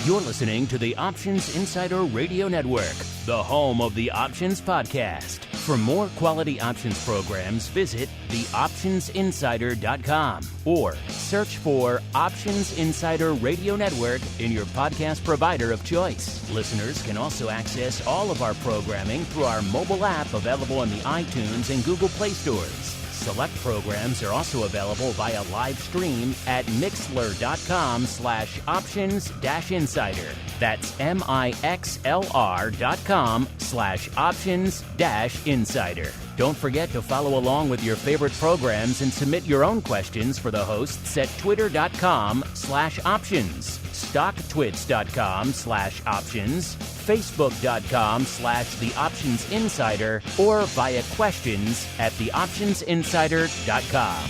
You're listening to the Options Insider Radio Network, the home of the Options Podcast. For more quality options programs, visit theoptionsinsider.com or search for Options Insider Radio Network in your podcast provider of choice. Listeners can also access all of our programming through our mobile app available in the iTunes and Google Play stores. Select programs are also available via live stream at mixlr.com/options-insider. That's mixlr.com/options-insider. Don't forget to follow along with your favorite programs and submit your own questions for the hosts at twitter.com/options, stocktwits.com/options, facebook.com/theoptionsinsider, or via questions at theoptionsinsider.com.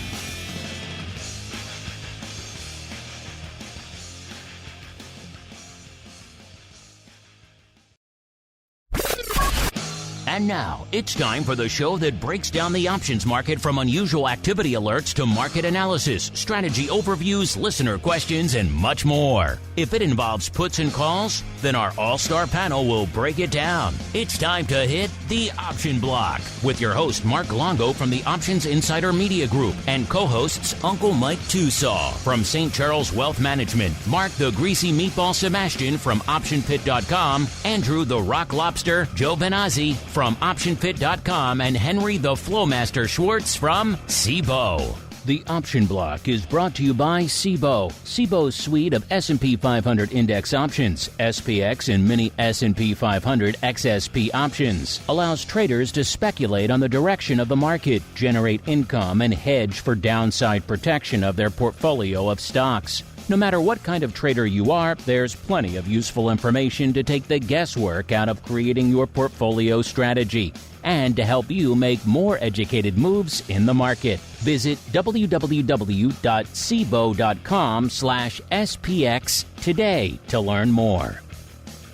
And now, it's time for the show that breaks down the options market from unusual activity alerts to market analysis, strategy overviews, listener questions, and much more. If it involves puts and calls, then our all-star panel will break it down. It's time to hit the Option Block with your host, Mark Longo from the Options Insider Media Group, and co-hosts Uncle Mike Tosaw from St. Charles Wealth Management, Mark the Greasy Meatball Sebastian from OptionPit.com, Andrew the Rock Lobster Joe Benazzi from OptionPit.com, and Henry the Flowmaster Schwartz from Cboe. The Option Block is brought to you by Cboe. Cboe's suite of S&P 500 index options, SPX and mini S&P 500 XSP options, allows traders to speculate on the direction of the market, generate income, and hedge for downside protection of their portfolio of stocks. No matter what kind of trader you are, there's plenty of useful information to take the guesswork out of creating your portfolio strategy and to help you make more educated moves in the market. Visit www.cboe.com/SPX today to learn more.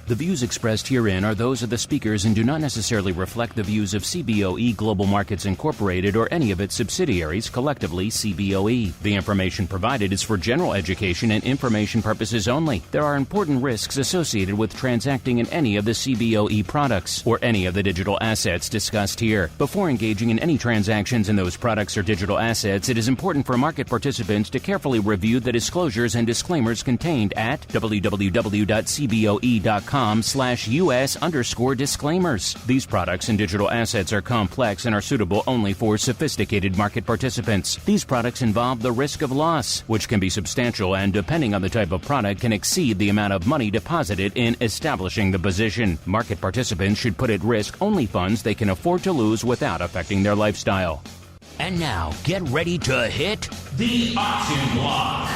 The views expressed herein are those of the speakers and do not necessarily reflect the views of Cboe Global Markets Incorporated or any of its subsidiaries, collectively Cboe. The information provided is for general education and information purposes only. There are important risks associated with transacting in any of the Cboe products or any of the digital assets discussed here. Before engaging in any transactions in those products or digital assets, it is important for market participants to carefully review the disclosures and disclaimers contained at www.cboe.com/US_disclaimers. These products and digital assets are complex and are suitable only for sophisticated market participants. These products involve the risk of loss, which can be substantial and, depending on the type of product, can exceed the amount of money deposited in establishing the position. Market participants should put at risk only funds they can afford to lose without affecting their lifestyle. And now, get ready to hit the Option Block.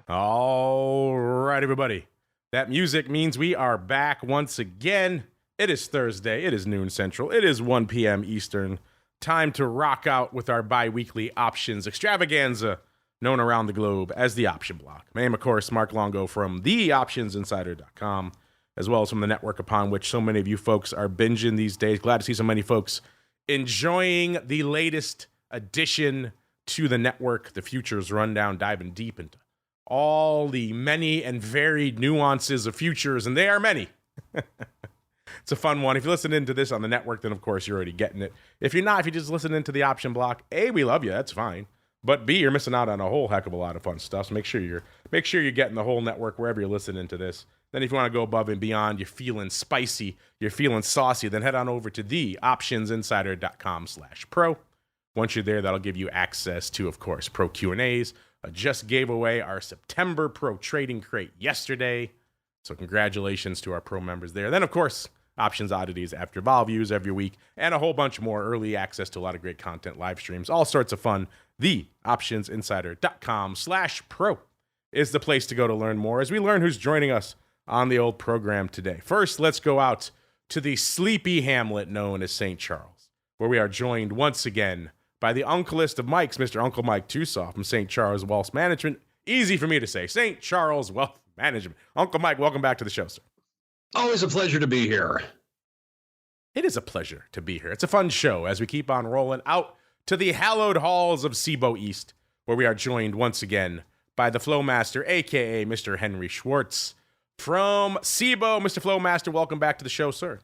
All right, everybody. That music means we are back once again. It is Thursday. It is noon Central. It is 1 p.m. Eastern. Time to rock out with our bi-weekly options extravaganza, known around the globe as the Option Block. My name, of course, Mark Longo from theoptionsinsider.com, as well as from the network upon which so many of you folks are binging these days. Glad to see so many folks enjoying the latest addition to the network, the Futures Rundown, diving deep into all the many and varied nuances of futures, and they are many. It's a fun one. If you're listening to this on the network, then of course you're already getting it. If you're not, if you're just listening to the Option Block, A, we love you, that's fine. But B, you're missing out on a whole heck of a lot of fun stuff. So make sure you're getting the whole network wherever you're listening to this. Then if you want to go above and beyond, you're feeling spicy, you're feeling saucy, then head on over to theoptionsinsider.com/pro. Once you're there, that'll give you access to, of course, pro Q&As. I just gave away our September Pro Trading Crate yesterday. So congratulations to our Pro members there. Then, of course, Options Oddities after vol views every week, and a whole bunch more early access to a lot of great content, live streams, all sorts of fun. TheOptionsinsider.com/pro is the place to go to learn more as we learn who's joining us on the old program today. First, let's go out to the sleepy hamlet known as St. Charles, where we are joined once again by the uncleest of Mikes, Mr. Uncle Mike Tosaw from St. Charles Wealth Management. Easy for me to say, St. Charles Wealth Management. Uncle Mike, welcome back to the show, sir. Always a pleasure to be here. It is a pleasure to be here. It's a fun show as we keep on rolling out to the hallowed halls of Cboe East, where we are joined once again by the Flowmaster, a.k.a. Mr. Henry Schwartz from Cboe. Mr. Flowmaster, welcome back to the show, sir.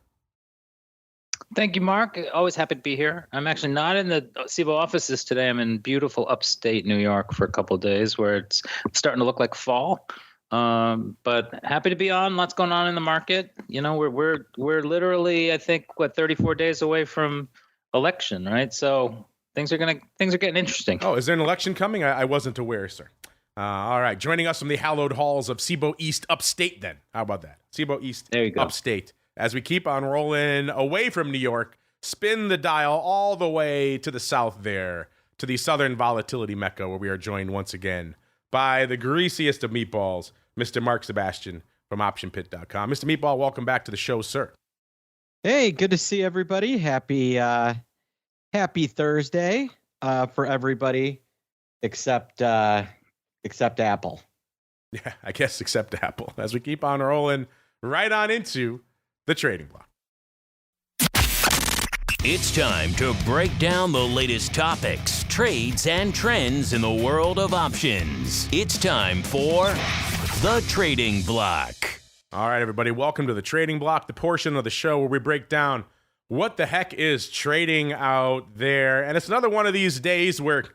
Thank you, Mark. Always happy to be here. I'm actually not in the Cboe offices today. I'm in beautiful upstate New York for a couple of days where it's starting to look like fall. But happy to be on. Lots going on in the market. You know, we're literally, I think, 34 days away from election, right? So things are getting interesting. Oh, is there an election coming? I wasn't aware, sir. All right, joining us from the hallowed halls of Cboe East Upstate. Then, how about that? Cboe East there you go. Upstate. As we keep on rolling away from New York, spin the dial all the way to the south there, to the southern volatility mecca, where we are joined once again by the greasiest of meatballs, Mr. Mark Sebastian from OptionPit.com. Mr. Meatball, welcome back to the show, sir. Hey, good to see everybody. Happy Thursday for everybody except Apple. Yeah, I guess except Apple. As we keep on rolling right on into the trading block. It's time to break down the latest topics, trades, and trends in the world of options. It's time for the trading block. All right, everybody, welcome to the trading block, the portion of the show where we break down what the heck is trading out there. And it's another one of these days where if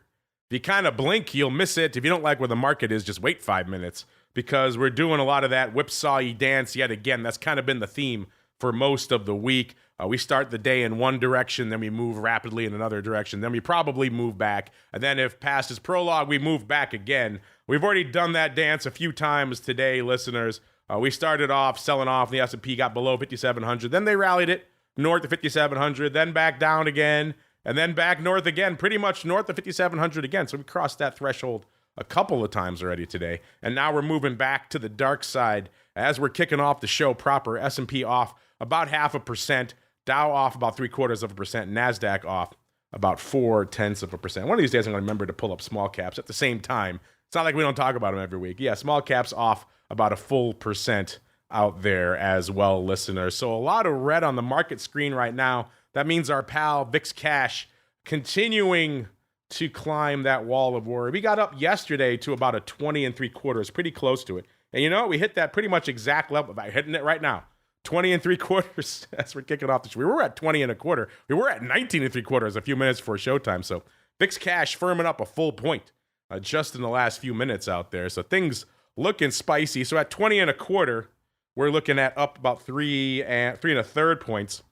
you kind of blink, you'll miss it. If you don't like where the market is, just wait 5 minutes, because we're doing a lot of that whipsaw-y dance yet again. That's kind of been the theme for most of the week. We start the day in one direction, then we move rapidly in another direction, then we probably move back, and then if past is prologue, we move back again. We've already done that dance a few times today, listeners. We started off selling off, the S&P got below 5,700, then they rallied it north of 5,700, then back down again, and then back north again, pretty much north of 5,700 again. So we crossed that threshold a couple of times already today, and now we're moving back to the dark side as we're kicking off the show proper. S&P off about 0.5%, Dow off about 0.75%, NASDAQ off about 0.4%. One of these days I'm going to remember to pull up small caps at the same time. It's not like we don't talk about them every week. Yeah, small caps off about 1% out there as well, listeners. So a lot of red on the market screen right now. That means our pal VIX Cash continuing to climb that wall of worry. We got up yesterday to about a 20 3/4, pretty close to it. And you know what? We hit that pretty much exact level. I'm hitting it right now. 20 3/4 as we're kicking off the show. We were at 20 1/4. We were at 19 3/4 a few minutes before showtime. So VIX Cash firming up a full point just in the last few minutes out there. So things looking spicy. So at 20 1/4, we're looking at up about 3 3 1/3 points.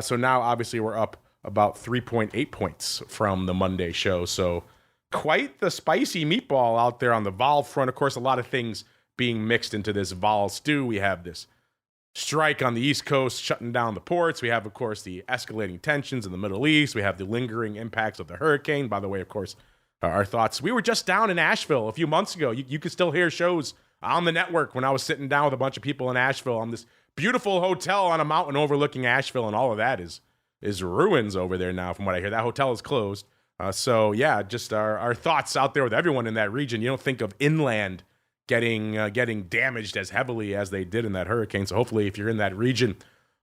So now obviously we're up about 3.8 points from the Monday show. So quite the spicy meatball out there on the vol front. Of course, a lot of things being mixed into this vol stew. We have this strike on the East Coast shutting down the ports. We have, of course, the escalating tensions in the Middle East. We have the lingering impacts of the hurricane. By the way, of course, our thoughts. We were just down in Asheville a few months ago. You could still hear shows on the network when I was sitting down with a bunch of people in Asheville on this beautiful hotel on a mountain overlooking Asheville, and all of that is ruins over there now, from what I hear. That hotel is closed. So, yeah, just our thoughts out there with everyone in that region. You don't think of inland getting damaged as heavily as they did in that hurricane. So hopefully if you're in that region,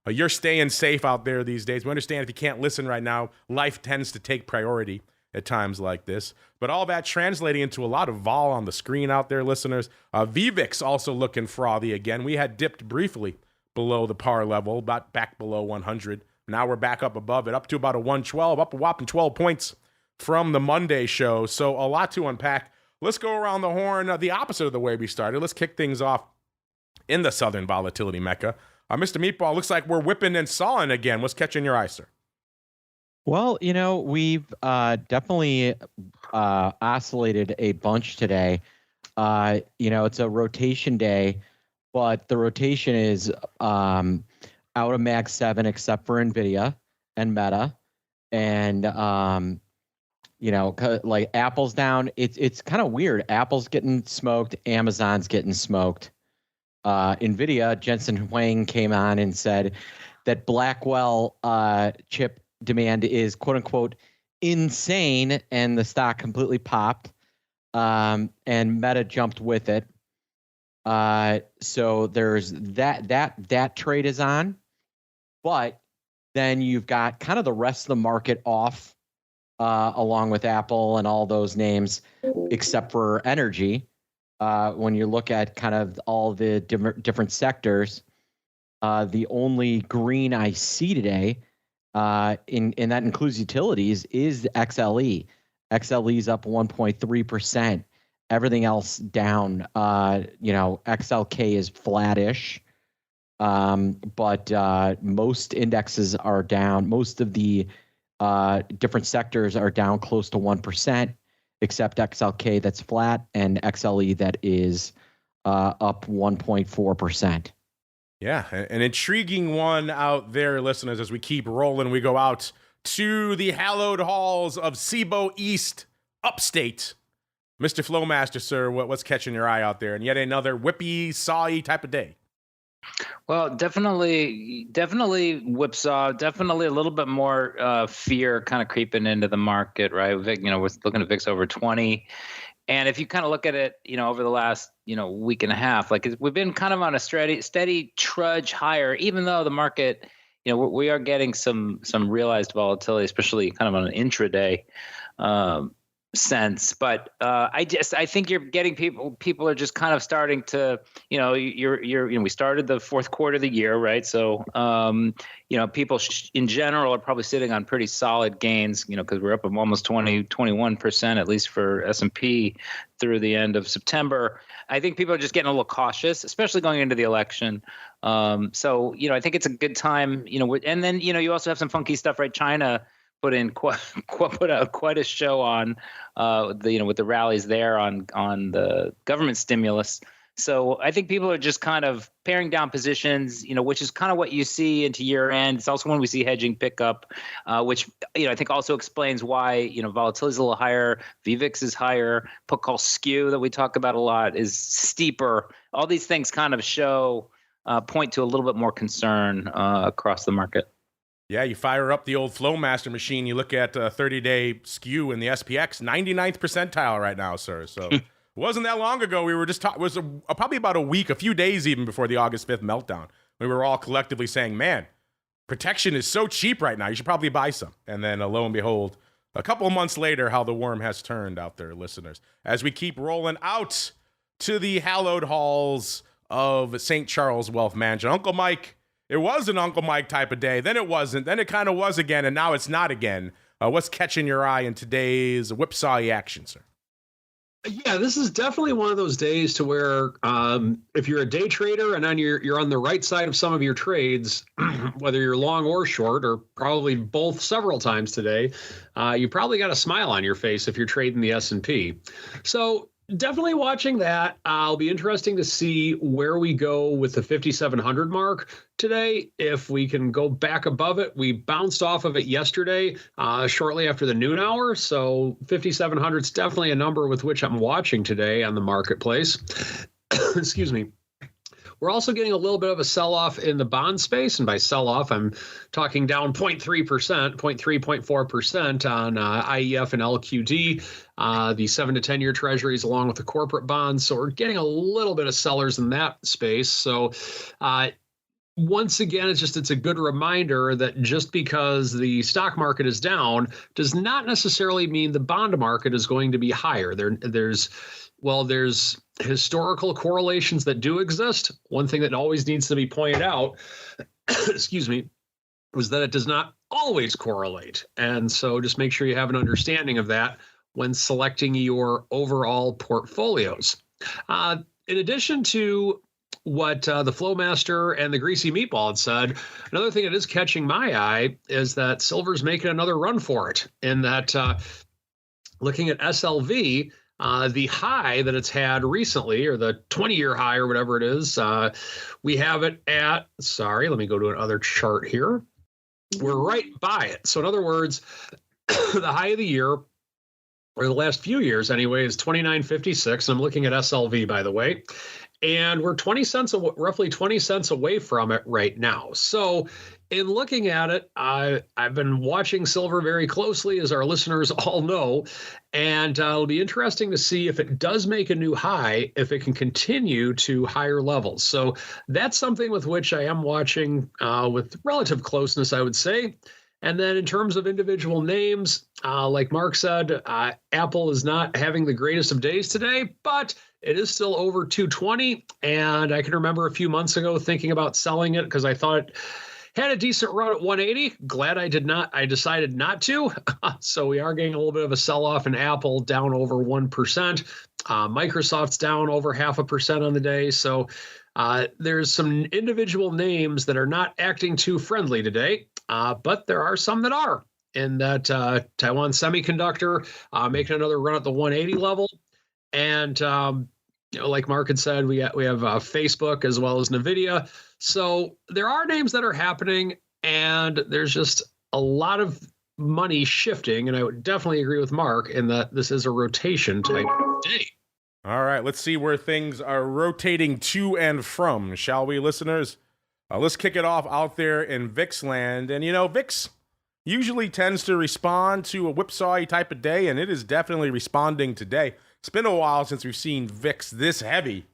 you're staying safe out there these days. We understand if you can't listen right now, life tends to take priority at times like this. But all that translating into a lot of vol on the screen out there, listeners. VVIX also looking frothy again. We had dipped briefly below the par level, about back below 100. Now we're back up above it, up to about a 112, up a whopping 12 points from the Monday show. So a lot to unpack. Let's go around the horn the opposite of the way we started. Let's kick things off in the southern volatility mecca. Mr. Meatball, looks like we're whipping and sawing again. What's catching your eye, sir? Well, you know, we've definitely oscillated a bunch today. You know, it's a rotation day, but the rotation is out of Mag 7 except for NVIDIA and Meta. And, you know, like Apple's down. It's kind of weird. Apple's getting smoked. Amazon's getting smoked. NVIDIA, Jensen Huang came on and said that Blackwell chip demand is quote unquote insane, and the stock completely popped. And Meta jumped with it. So there's that trade is on, but then you've got kind of the rest of the market off, along with Apple and all those names, except for energy. when you look at kind of all the different sectors, the only green I see today, and that includes utilities, is the XLE. XLE is up 1.3%. Everything else down. XLK is flattish, but most indexes are down. Most of the different sectors are down close to 1%, except XLK that's flat and XLE that is up 1.4%. Yeah, an intriguing one out there, listeners, as we keep rolling. We go out to the hallowed halls of Cboe East, upstate. Mr. Flowmaster, sir, what's catching your eye out there? And yet another whippy, sawy type of day. Well, definitely whipsaw. Definitely a little bit more fear kind of creeping into the market, right? We're looking at VIX over 20. And if you kind of look at it, over the last, week and a half, like we've been kind of on a steady trudge higher, even though the market, we are getting some realized volatility, especially kind of on an intraday sense. But I think you're getting people are just kind of starting to, we started the fourth quarter of the year, right? So, people in general are probably sitting on pretty solid gains, because we're up almost 21%, at least for S&P through the end of September. I think people are just getting a little cautious, especially going into the election. So, I think it's a good time, and then, you also have some funky stuff, right? China put out quite a show on, with the rallies there on the government stimulus. So I think people are just kind of paring down positions, which is kind of what you see into year end. It's also when we see hedging pick up, which, I think also explains why, volatility is a little higher. VVIX is higher. Put call skew that we talk about a lot is steeper. All these things kind of point to a little bit more concern across the market. Yeah, you fire up the old Flowmaster machine. You look at 30-day skew in the SPX, 99th percentile right now, sir. So it wasn't that long ago. We were just it was probably about a few days even before the August 5th meltdown. We were all collectively saying, man, protection is so cheap right now. You should probably buy some. And then lo and behold, a couple of months later, how the worm has turned out there, listeners. As we keep rolling out to the hallowed halls of St. Charles Wealth Management. Uncle Mike, it was an Uncle Mike type of day. Then it wasn't. Then it kind of was again, and now it's not again. What's catching your eye in today's whipsaw action, sir? Yeah, this is definitely one of those days to where if you're a day trader and then you're on the right side of some of your trades, whether you're long or short, or probably both several times today, you probably got a smile on your face if you're trading the S&P. So definitely watching that. It'll be interesting to see where we go with the 5,700 mark today. If we can go back above it, we bounced off of it yesterday, shortly after the noon hour. So 5,700 is definitely a number with which I'm watching today on the marketplace. Excuse me. We're also getting a little bit of a sell-off in the bond space. And by sell-off, I'm talking down 0.3%, 0.4% on IEF and LQD, the 7 to 10-year treasuries along with the corporate bonds. So we're getting a little bit of sellers in that space. So once again, it's a good reminder that just because the stock market is down does not necessarily mean the bond market is going to be higher. There's historical correlations that do exist. One thing that always needs to be pointed out, excuse me, was that it does not always correlate. And so just make sure you have an understanding of that when selecting your overall portfolios. In addition to what the Flowmaster and the Greasy Meatball had said, another thing that is catching my eye is that silver's making another run for it. In that, looking at SLV, the high that it's had recently, or the 20-year high or whatever it is, we have it at, let me go to another chart here. We're right by it. So in other words, the high of the year, or the last few years anyway, is 29.56. I'm looking at SLV, by the way. And we're roughly 20 cents away from it right now. So in looking at it, I've been watching silver very closely, as our listeners all know, and it'll be interesting to see if it does make a new high, if it can continue to higher levels. So that's something with which I am watching with relative closeness, I would say. And then in terms of individual names, like Mark said, Apple is not having the greatest of days today, but it is still over 220. And I can remember a few months ago thinking about selling it because I thought it had a decent run at 180. Glad I did not. I decided not to. So we are getting a little bit of a sell-off in Apple, down over 1%. Microsoft's down over 0.5% on the day. So there's some individual names that are not acting too friendly today, but there are some that are. And that Taiwan Semiconductor making another run at the 180 level. And like Mark had said, we have Facebook as well as NVIDIA. So there are names that are happening, and there's just a lot of money shifting. And I would definitely agree with Mark in that this is a rotation type day. All right, let's see where things are rotating to and from, shall we, listeners? Let's kick it off out there in VIX land. And, VIX usually tends to respond to a whipsaw type of day, and it is definitely responding today. It's been a while since we've seen VIX this heavy,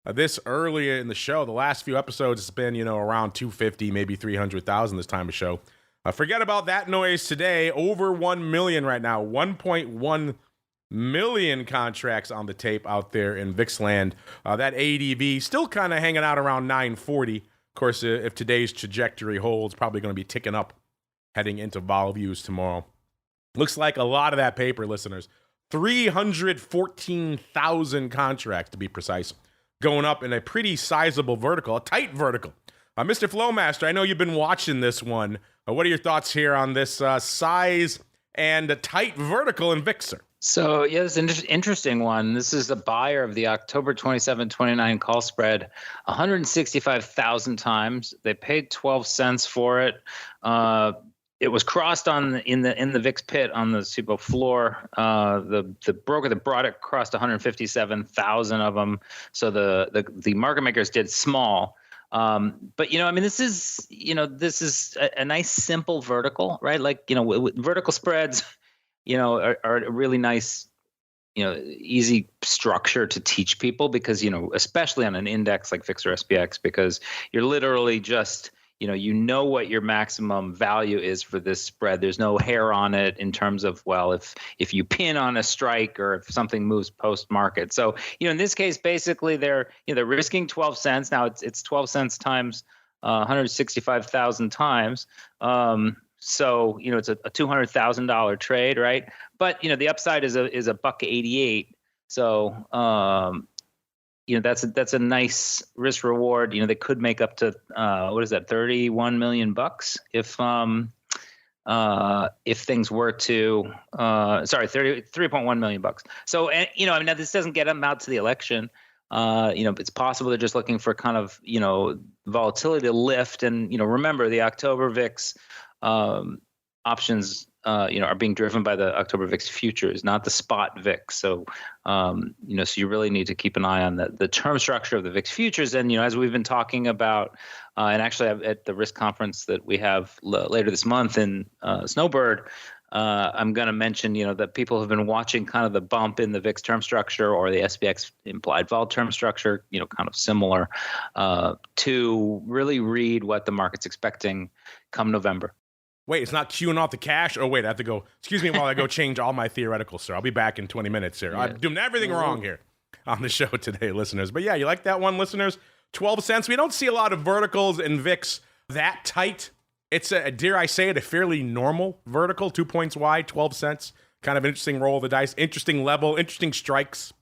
this early in the show. The last few episodes, it's been, around 250, maybe 300,000 this time of show. Forget about that noise today. Over 1 million right now, 1.1 million contracts on the tape out there in VIX land. That ADV still kind of hanging out around 940. Of course, if today's trajectory holds, probably going to be ticking up heading into vol views tomorrow. Looks like a lot of that paper, listeners, 314,000 contracts to be precise, going up in a pretty sizable vertical, a tight vertical. Mr. Flowmaster, I know you've been watching this one. What are your thoughts here on this size and a tight vertical in VIX, sir? So, yeah, it's an interesting one. This is the buyer of the October 27, 29 call spread, 165,000 times. They paid 12 cents for it. It was crossed in the VIX pit on the Cboe floor. The broker that brought it crossed 157,000 of them. So the market makers did small. But this is a nice simple vertical, right? Like vertical spreads, are a really nice, easy structure to teach people because especially on an index like VIX or SPX, because you're literally just what your maximum value is for this spread. There's no hair on it in terms of, well, if you pin on a strike or if something moves post market. So, in this case, basically they're risking 12 cents. Now it's 12 cents times 165,000 times. So, it's a $200,000 trade, right? But, the upside is a $1.88. So, that's a nice risk reward. They could make up to $31 million if things were to 33.1 million bucks. So now this doesn't get them out to the election. It's possible they're just looking for kind of volatility to lift. And remember the October VIX options are being driven by the October VIX futures, not the spot VIX. So, so you really need to keep an eye on the term structure of the VIX futures. And, as we've been talking about, and actually at the risk conference that we have later this month in Snowbird, I'm going to mention, that people have been watching kind of the bump in the VIX term structure or the SPX implied vol term structure, kind of similar to really read what the market's expecting come November. Wait, it's not queuing off the cash? Oh, wait, I have to go. Excuse me while I go change all my theoreticals, sir. I'll be back in 20 minutes here. Yeah. I'm doing everything wrong here on the show today, listeners. But yeah, you like that one, listeners? 12 cents. We don't see a lot of verticals in VIX that tight. It's, dare I say it, a fairly normal vertical, 2 points wide, 12 cents. Kind of an interesting roll of the dice, interesting level, interesting strikes.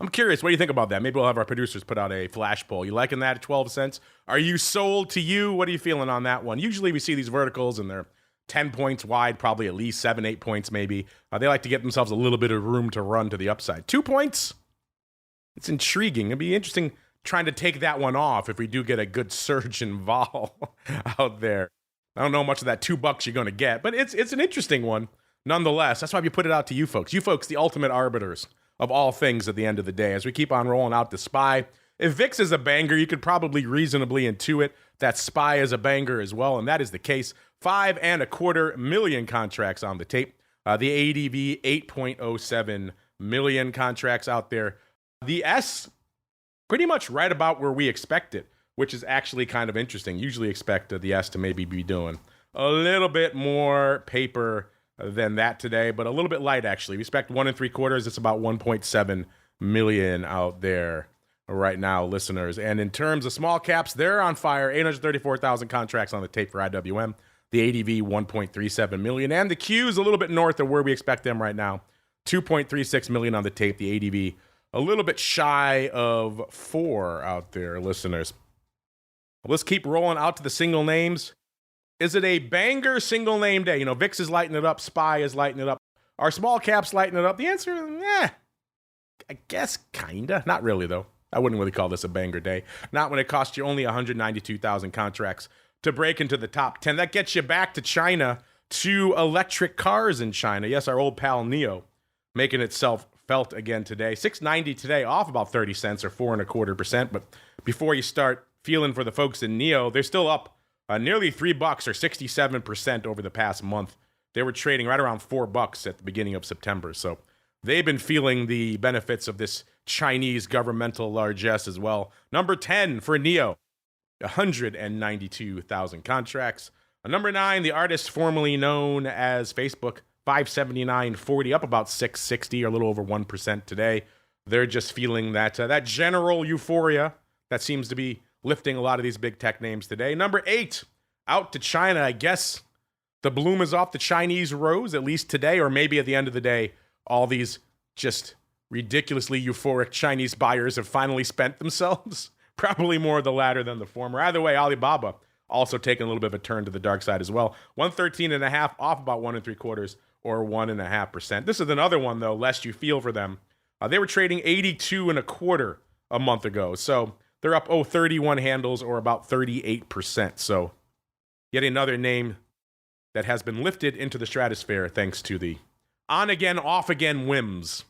I'm curious, what do you think about that? Maybe we'll have our producers put out a flash poll. You liking that at 12 cents? Are you sold to you? What are you feeling on that one? Usually we see these verticals and they're 10 points wide, probably at least 7, 8 points maybe. They like to get themselves a little bit of room to run to the upside. 2 points? It's intriguing. It'd be interesting trying to take that one off if we do get a good surge in vol out there. I don't know how much of that $2 you're going to get, but it's an interesting one nonetheless. That's why we put it out to you folks. You folks, the ultimate arbiters of all things at the end of the day. As we keep on rolling out the SPY, if VIX is a banger, you could probably reasonably intuit that SPY is a banger as well, and that is the case. 5.25 million contracts on the tape. The ADV, 8.07 million contracts out there. The S, pretty much right about where we expect it, which is actually kind of interesting. Usually expect the S to maybe be doing a little bit more paper than that today, but a little bit light actually. We expect 1 3/4. It's about 1.7 million out there right now, listeners. And in terms of small caps, they're on fire. 834,000 contracts on the tape for IWM. The ADV 1.37 million, and the Q's a little bit north of where we expect them right now. 2.36 million on the tape. The ADV a little bit shy of 4 out there, listeners. Let's keep rolling out to the single names. Is it a banger single name day? You know, VIX is lighting it up. SPY is lighting it up. Are small caps lighting it up? The answer is, I guess kinda. Not really, though. I wouldn't really call this a banger day. Not when it costs you only 192,000 contracts to break into the top 10. That gets you back to China, to electric cars in China. Yes, our old pal NIO making itself felt again today. 690 today, off about 30 cents or 4.25%. But before you start feeling for the folks in NIO, they're still up nearly $3 or 67% over the past month. They were trading right around $4 at the beginning of September. So they've been feeling the benefits of this Chinese governmental largesse as well. Number 10 for NIO, 192,000 contracts. Number 9, the artist formerly known as Facebook, 579.40, up about 660 or a little over 1% today. They're just feeling that that general euphoria that seems to be lifting a lot of these big tech names today. Number 8, out to China. I guess the bloom is off the Chinese rose, at least today, or maybe at the end of the day, all these just ridiculously euphoric Chinese buyers have finally spent themselves. Probably more the latter than the former. Either way, Alibaba also taking a little bit of a turn to the dark side as well. 113.5, off about 1 3/4 or 1.5%. This is another one, though, lest you feel for them. They were trading 82.25 a month ago. So they're up, 31 handles or about 38%. So yet another name that has been lifted into the stratosphere thanks to the on-again, off-again whims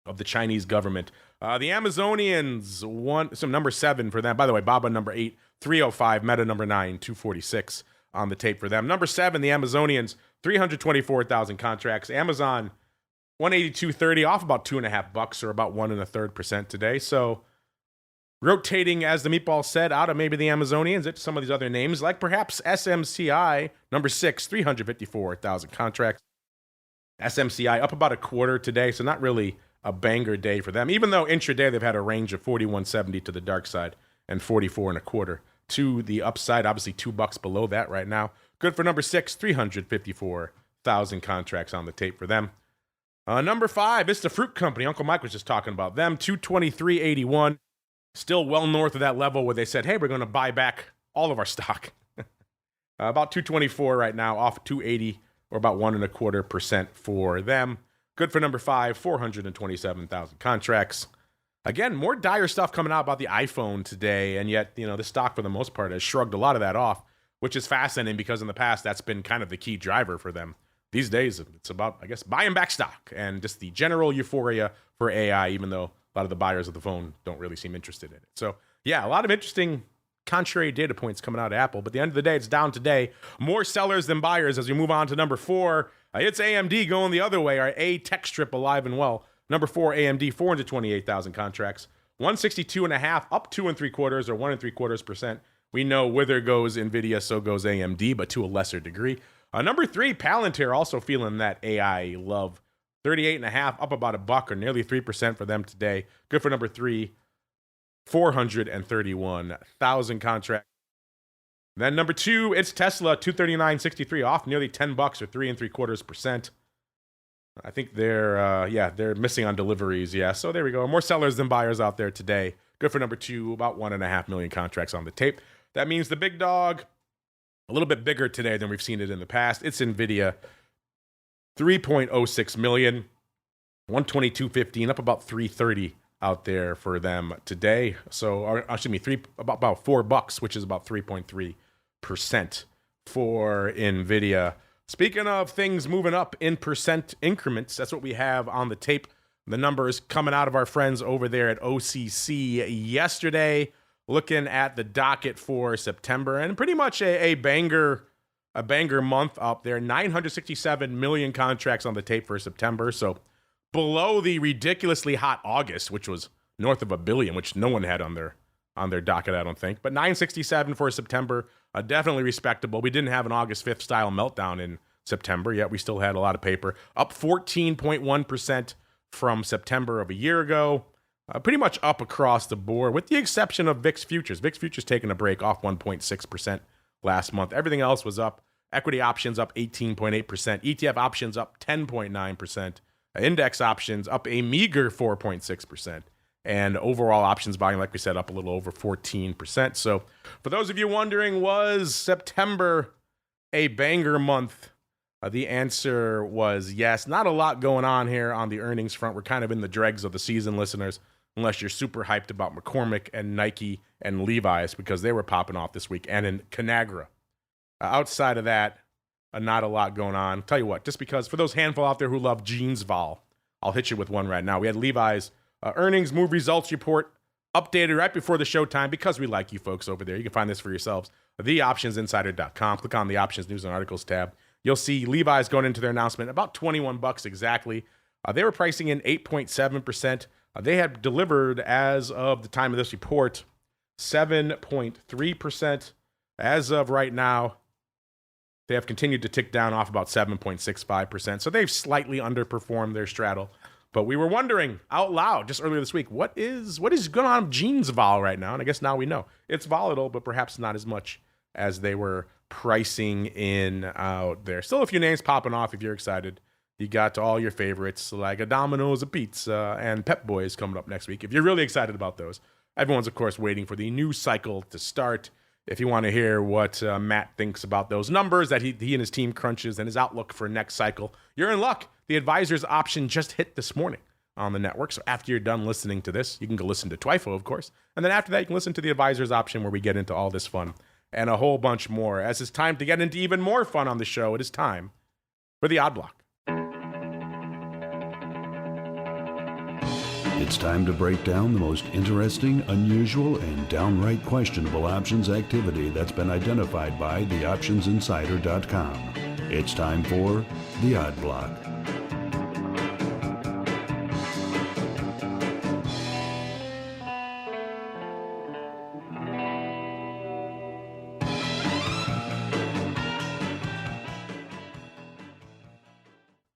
of the Chinese government. The Amazonians some number 7 for them. By the way, Baba number 8, 305. Meta number 9, 246 on the tape for them. Number 7, the Amazonians, 324,000 contracts. Amazon, 182.30, off about $2.50 or about 1 1/3% today. So rotating, as the Meatball said, out of maybe the Amazonians into some of these other names, like perhaps SMCI, number 6, 354,000 contracts. SMCI up about 1/4 today, so not really a banger day for them, even though intraday they've had a range of 41.70 to the dark side and 44.25 to the upside. Obviously $2 below that right now. Good for number 6, 354,000 contracts on the tape for them. Number 5, it's the fruit company. Uncle Mike was just talking about them. 223.81, still well north of that level where they said, hey, we're going to buy back all of our stock. About 224 right now, off 280 or about 1.25% for them. Good for number 5, 427,000 contracts. Again, more dire stuff coming out about the iPhone today, and yet, you know, the stock for the most part has shrugged a lot of that off, which is fascinating because in the past that's been kind of the key driver for them. These days, it's about, I guess, buying back stock and just the general euphoria for AI, even though a lot of the buyers of the phone don't really seem interested in it. So, yeah, a lot of interesting contrary data points coming out of Apple, but at the end of the day, it's down today. More sellers than buyers as we move on to number 4. It's AMD going the other way. Our A tech strip alive and well. Number 4, AMD, 428,000 contracts. 162.5, up 2 3/4 or 1 3/4%. We know whither goes NVIDIA, so goes AMD, but to a lesser degree. Number 3, Palantir, also feeling that AI love. 38.5, up about $1 or nearly 3% for them today. Good for number 3, 431,000 contracts. Then number 2, it's Tesla, 239.63, off nearly $10 or 3 3/4%. I think they're missing on deliveries. Yeah, so there we go. More sellers than buyers out there today. Good for number 2, about 1.5 million contracts on the tape. That means the big dog, a little bit bigger today than we've seen it in the past. It's NVIDIA, 3.06 million, 122.15, up about 330 out there for them today. So, about $4, which is about 3.3% for NVIDIA. Speaking of things moving up in percent increments, that's what we have on the tape. The numbers coming out of our friends over there at OCC yesterday, looking at the docket for September, and pretty much a banger month up there. 967 million contracts on the tape for September, so below the ridiculously hot August, which was north of 1 billion, which no one had on their on their docket, I don't think. But 967 for September, definitely respectable. We didn't have an August 5th style meltdown in September, yet we still had a lot of paper. Up 14.1% from September of a year ago. Pretty much up across the board, with the exception of VIX Futures. VIX Futures taking a break, off 1.6% last month. Everything else was up. Equity options up 18.8%. ETF options up 10.9%. Index options up a meager 4.6%. And overall options volume, like we said, up a little over 14%. So for those of you wondering, was September a banger month? The answer was yes. Not a lot going on here on the earnings front. We're kind of in the dregs of the season, listeners, unless you're super hyped about McCormick and Nike and Levi's, because they were popping off this week, and in Conagra. Outside of that, not a lot going on. Tell you what, just because for those handful out there who love jeans vol, I'll hit you with one right now. We had Levi's earnings move results report updated right before the showtime, because we like you folks over there. You can find this for yourselves. TheOptionsInsider.com. Click on the Options News and Articles tab. You'll see Levi's going into their announcement about $21 exactly. They were pricing in 8.7%. They had delivered, as of the time of this report, 7.3%. As of right now, they have continued to tick down off about 7.65%. So they've slightly underperformed their straddle. But we were wondering out loud just earlier this week, what is going on with jeans vol right now? And I guess now we know. It's volatile, but perhaps not as much as they were pricing in out there. Still a few names popping off if you're excited. You got all your favorites like a Domino's, a Pizza, and Pep Boys coming up next week. If you're really excited about those. Everyone's, of course, waiting for the news cycle to start. If you want to hear what Matt thinks about those numbers that he and his team crunches and his outlook for next cycle, you're in luck. The advisor's option just hit this morning on the network. So after you're done listening to this, you can go listen to Twifo, of course. And then after that, you can listen to the advisor's option, where we get into all this fun and a whole bunch more. As it's time to get into even more fun on the show, it is time for the Odd Block. It's time to break down the most interesting, unusual, and downright questionable options activity that's been identified by TheOptionsInsider.com. It's time for the Odd Block.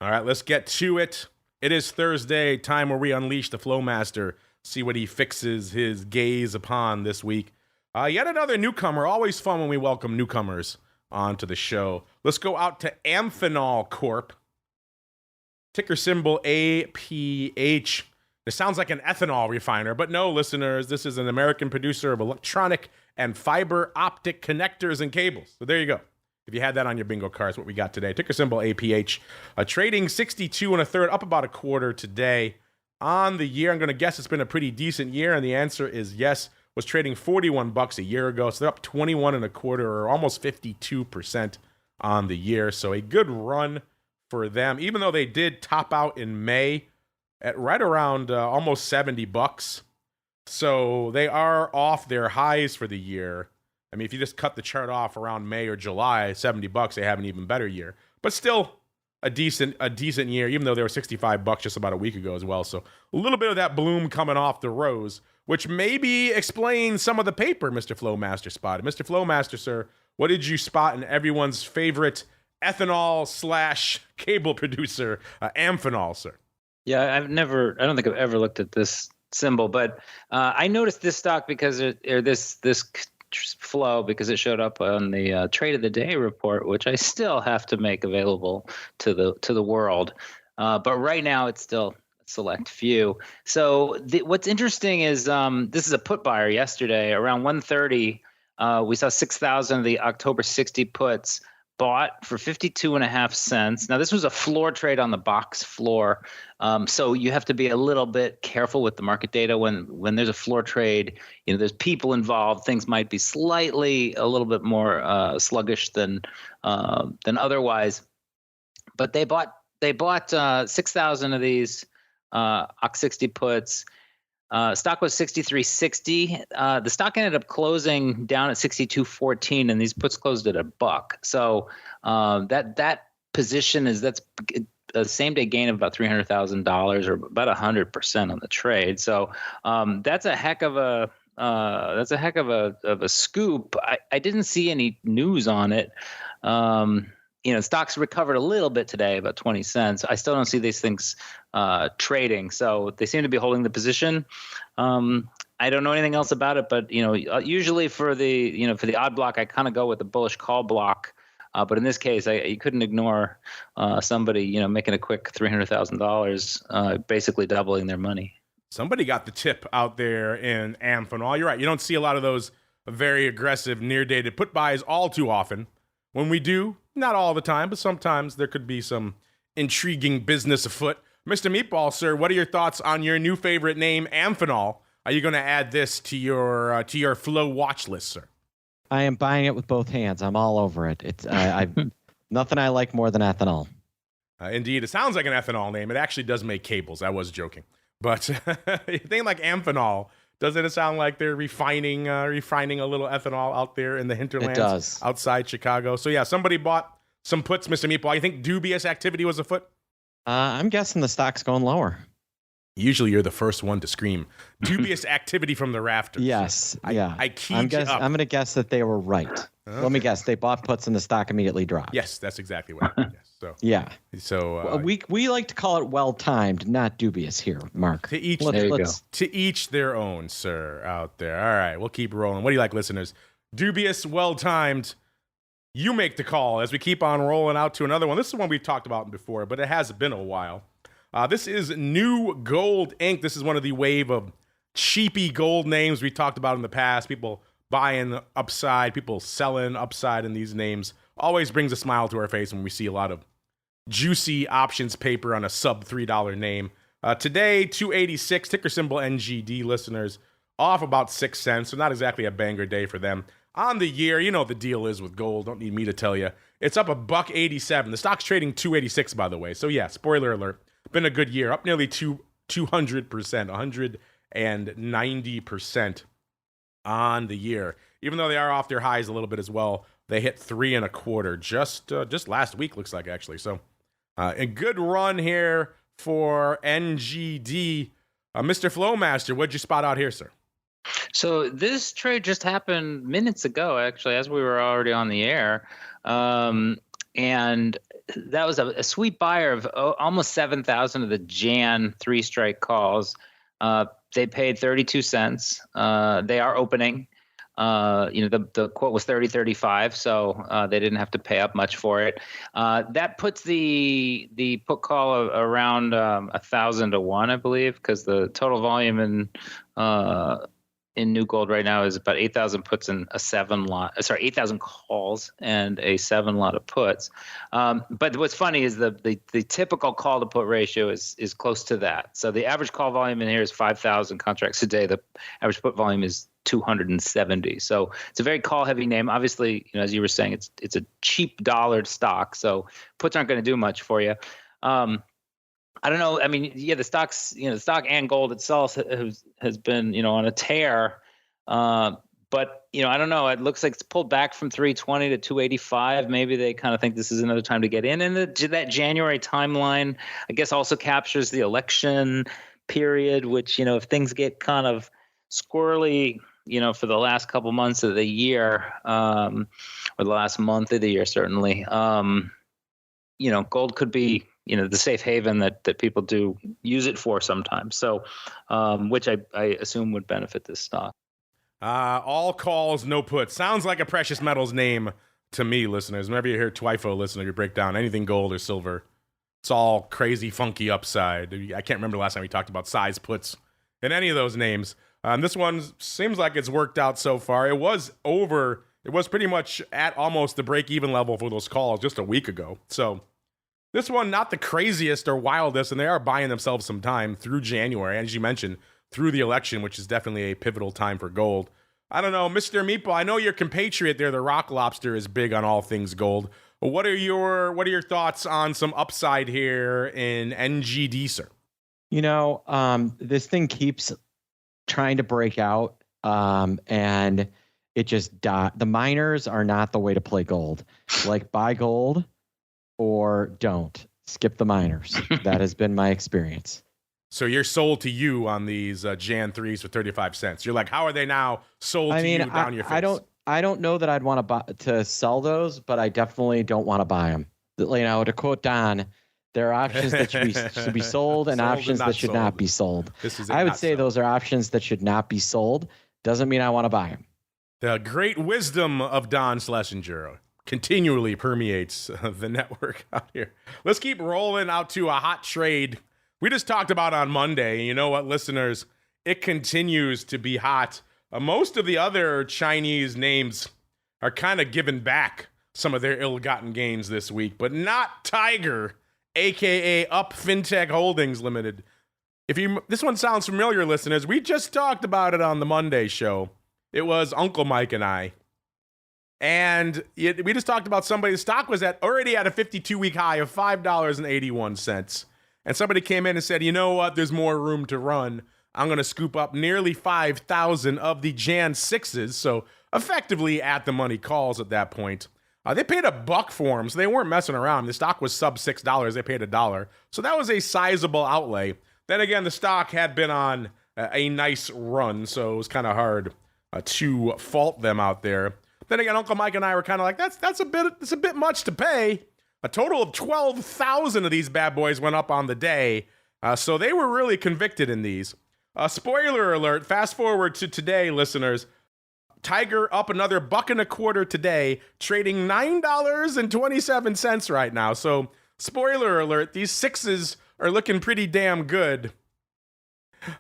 All right, let's get to it. It is Thursday, time where we unleash the Flowmaster, see what he fixes his gaze upon this week. Yet another newcomer. Always fun when we welcome newcomers onto the show. Let's go out to Amphenol Corp. Ticker symbol APH. This sounds like an ethanol refiner, but no, listeners, this is an American producer of electronic and fiber optic connectors and cables. So there you go. If you had that on your bingo cards, what we got today. Ticker symbol APH. Trading 62 1/3, up about a quarter today. On the year, I'm going to guess it's been a pretty decent year, and the answer is yes. Was trading $41 a year ago, so they're up 21 1/4, or almost 52% on the year. So a good run for them, even though they did top out in May at right around almost $70. So they are off their highs for the year. I mean, if you just cut the chart off around May or July, $70, they have an even better year. But still a decent year, even though they were $65 just about a week ago as well. So a little bit of that bloom coming off the rose, which maybe explains some of the paper Mr. Flowmaster spotted. Mr. Flowmaster, sir, what did you spot in everyone's favorite ethanol/cable producer, Amphenol, sir? Yeah, I don't think I've ever looked at this symbol, but I noticed this stock because this flow, because it showed up on the trade of the day report, which I still have to make available to the world. But right now it's still a select few. So what's interesting is this is a put buyer yesterday around 1:30. We saw 6,000 of the October 60 puts bought for 52.5 cents. Now, this was a floor trade on the box floor. So you have to be a little bit careful with the market data when there's a floor trade. You know, there's people involved. Things might be slightly a little bit more sluggish than otherwise. But they bought 6,000 of these OC 60 puts. Stock was 63.60. The stock ended up closing down at 62.14, and these puts closed at $1. So that position that's a same day gain of about $300,000, or about 100% on the trade. So that's a heck of a That's a heck of a scoop. I didn't see any news on it. Stocks recovered a little bit today, about 20 cents. I still don't see these things trading, so they seem to be holding the position. I don't know anything else about it, but usually for the odd block, I kind of go with the bullish call block. But in this case, you couldn't ignore somebody making a quick $300,000, basically doubling their money. Somebody got the tip out there in Amphenol. You're right. You don't see a lot of those very aggressive near-dated put buys all too often. When we do, not all the time, but sometimes there could be some intriguing business afoot. Mr. Meatball, sir, what are your thoughts on your new favorite name, Amphenol? Are you going to add this to your Flow watch list, sir? I am buying it with both hands. I'm all over it. It's nothing I like more than ethanol. Indeed, it sounds like an ethanol name. It actually does make cables. I was joking. But a thing like Amphenol, doesn't it sound like they're refining a little ethanol out there in the hinterlands outside Chicago? So yeah, somebody bought some puts, Mr. Meatball. You think dubious activity was afoot? I'm guessing the stock's going lower. Usually you're the first one to scream. Dubious activity from the rafters. Yes. I keyed you up. I'm going to guess that they were right. Okay. Let me guess. They bought puts and the stock immediately dropped. Yes, that's exactly what happened. Yes. So yeah. So we like to call it well-timed, not dubious here, Mark. To each their own, sir, out there. All right, we'll keep rolling. What do you like, listeners? Dubious, well-timed. You make the call as we keep on rolling out to another one. This is one we've talked about before, but it has been a while. This is New Gold Inc. This is one of the wave of cheapy gold names we talked about in the past. People buying upside, people selling upside in these names. Always brings a smile to our face when we see a lot of juicy options paper on a sub $3 name. Today, 286, ticker symbol NGD, listeners, off about 6 cents, so not exactly a banger day for them. On the year, you know what the deal is with gold, don't need me to tell you. It's up $1.87. The stock's trading 286, by the way. So yeah, spoiler alert. Been a good year, up nearly 200%, 190% on the year. Even though they are off their highs a little bit as well, they hit 3.25 just last week, looks like, actually. So a good run here for NGD. Mr. Flowmaster, what'd you spot out here, sir? So this trade just happened minutes ago, actually, as we were already on the air. And that was a sweet buyer of almost 7,000 of the Jan 3-strike calls. They paid 32 cents. They are opening. The quote was 30.35, so they didn't have to pay up much for it. That puts the put call around 1,000 to 1, I believe, because the total volume in New Gold right now is about 8,000 puts and 8,000 calls and a 7 lot of puts. But what's funny is the typical call to put ratio is close to that. So the average call volume in here is 5,000 contracts a day. The average put volume is 270. So it's a very call heavy name. Obviously, as you were saying, it's a cheap dollared stock. So puts aren't going to do much for you. I don't know. I mean, yeah, the stocks, the stock and gold itself has been, on a tear. But, I don't know. It looks like it's pulled back from 320 to 285. Maybe they kind of think this is another time to get in. And that January timeline, I guess, also captures the election period, which, if things get kind of squirrely, for the last couple months of the year, or the last month of the year, certainly, gold could be, the safe haven that people do use it for sometimes. So, which I assume would benefit this stock. All calls, no puts. Sounds like a precious metals name to me, listeners. Whenever you hear TWIFO, listener, you break down anything gold or silver. It's all crazy, funky upside. I can't remember the last time we talked about size puts in any of those names. This one seems like it's worked out so far. It was pretty much at almost the break-even level for those calls just a week ago. So this one, not the craziest or wildest, and they are buying themselves some time through January, as you mentioned, through the election, which is definitely a pivotal time for gold. I don't know, Mr. Meatball, I know your compatriot there, the Rock Lobster, is big on all things gold. What are your thoughts on some upside here in NGD, sir? This thing keeps trying to break out, and it just the miners are not the way to play gold. Like, buy gold or don't. Skip the miners. That has been my experience. So you're sold to you on these Jan 3s for 35 cents. You're like, how are they now sold to you down your face? I don't know that I'd want to sell those, but I definitely don't want to buy them. To quote Don, there are options that should be sold and options that should not be sold. I would say those are options that should not be sold. Doesn't mean I want to buy them. The great wisdom of Don Schlesinger continually permeates the network out here. Let's keep rolling out to a hot trade we just talked about on Monday. You know what, listeners? It continues to be hot. Most of the other Chinese names are kind of giving back some of their ill-gotten gains this week, but not TIGR, a.k.a. Up FinTech Holdings Limited. This one sounds familiar, listeners. We just talked about it on the Monday show. It was Uncle Mike and I. And we just talked about somebody. The stock was already at a 52-week high of $5.81. And somebody came in and said, you know what? There's more room to run. I'm going to scoop up nearly 5,000 of the Jan 6s. So effectively at the money calls at that point. They paid $1 for them, so they weren't messing around. The stock was sub $6. They paid $1. So that was a sizable outlay. Then again, the stock had been on a nice run, so it was kind of hard to fault them out there. Then again, Uncle Mike and I were kind of like, that's a bit much to pay. A total of 12,000 of these bad boys went up on the day, so they were really convicted in these. Spoiler alert, fast forward to today, listeners. TIGR up another $1.25 today, trading $9.27 right now. So, spoiler alert, these 6s are looking pretty damn good.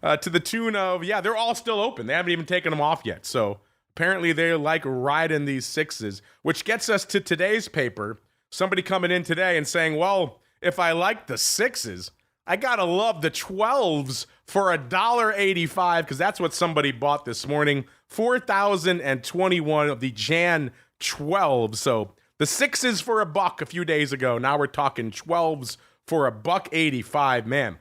To the tune of, they're all still open. They haven't even taken them off yet. So, apparently they're like riding these 6s, which gets us to today's paper. Somebody coming in today and saying, well, if I like the 6s, I gotta love the 12s for $1.85, because that's what somebody bought this morning. 4,021 of the Jan 12s. So the 6s for $1 a few days ago. Now we're talking 12s for $1.85. Man,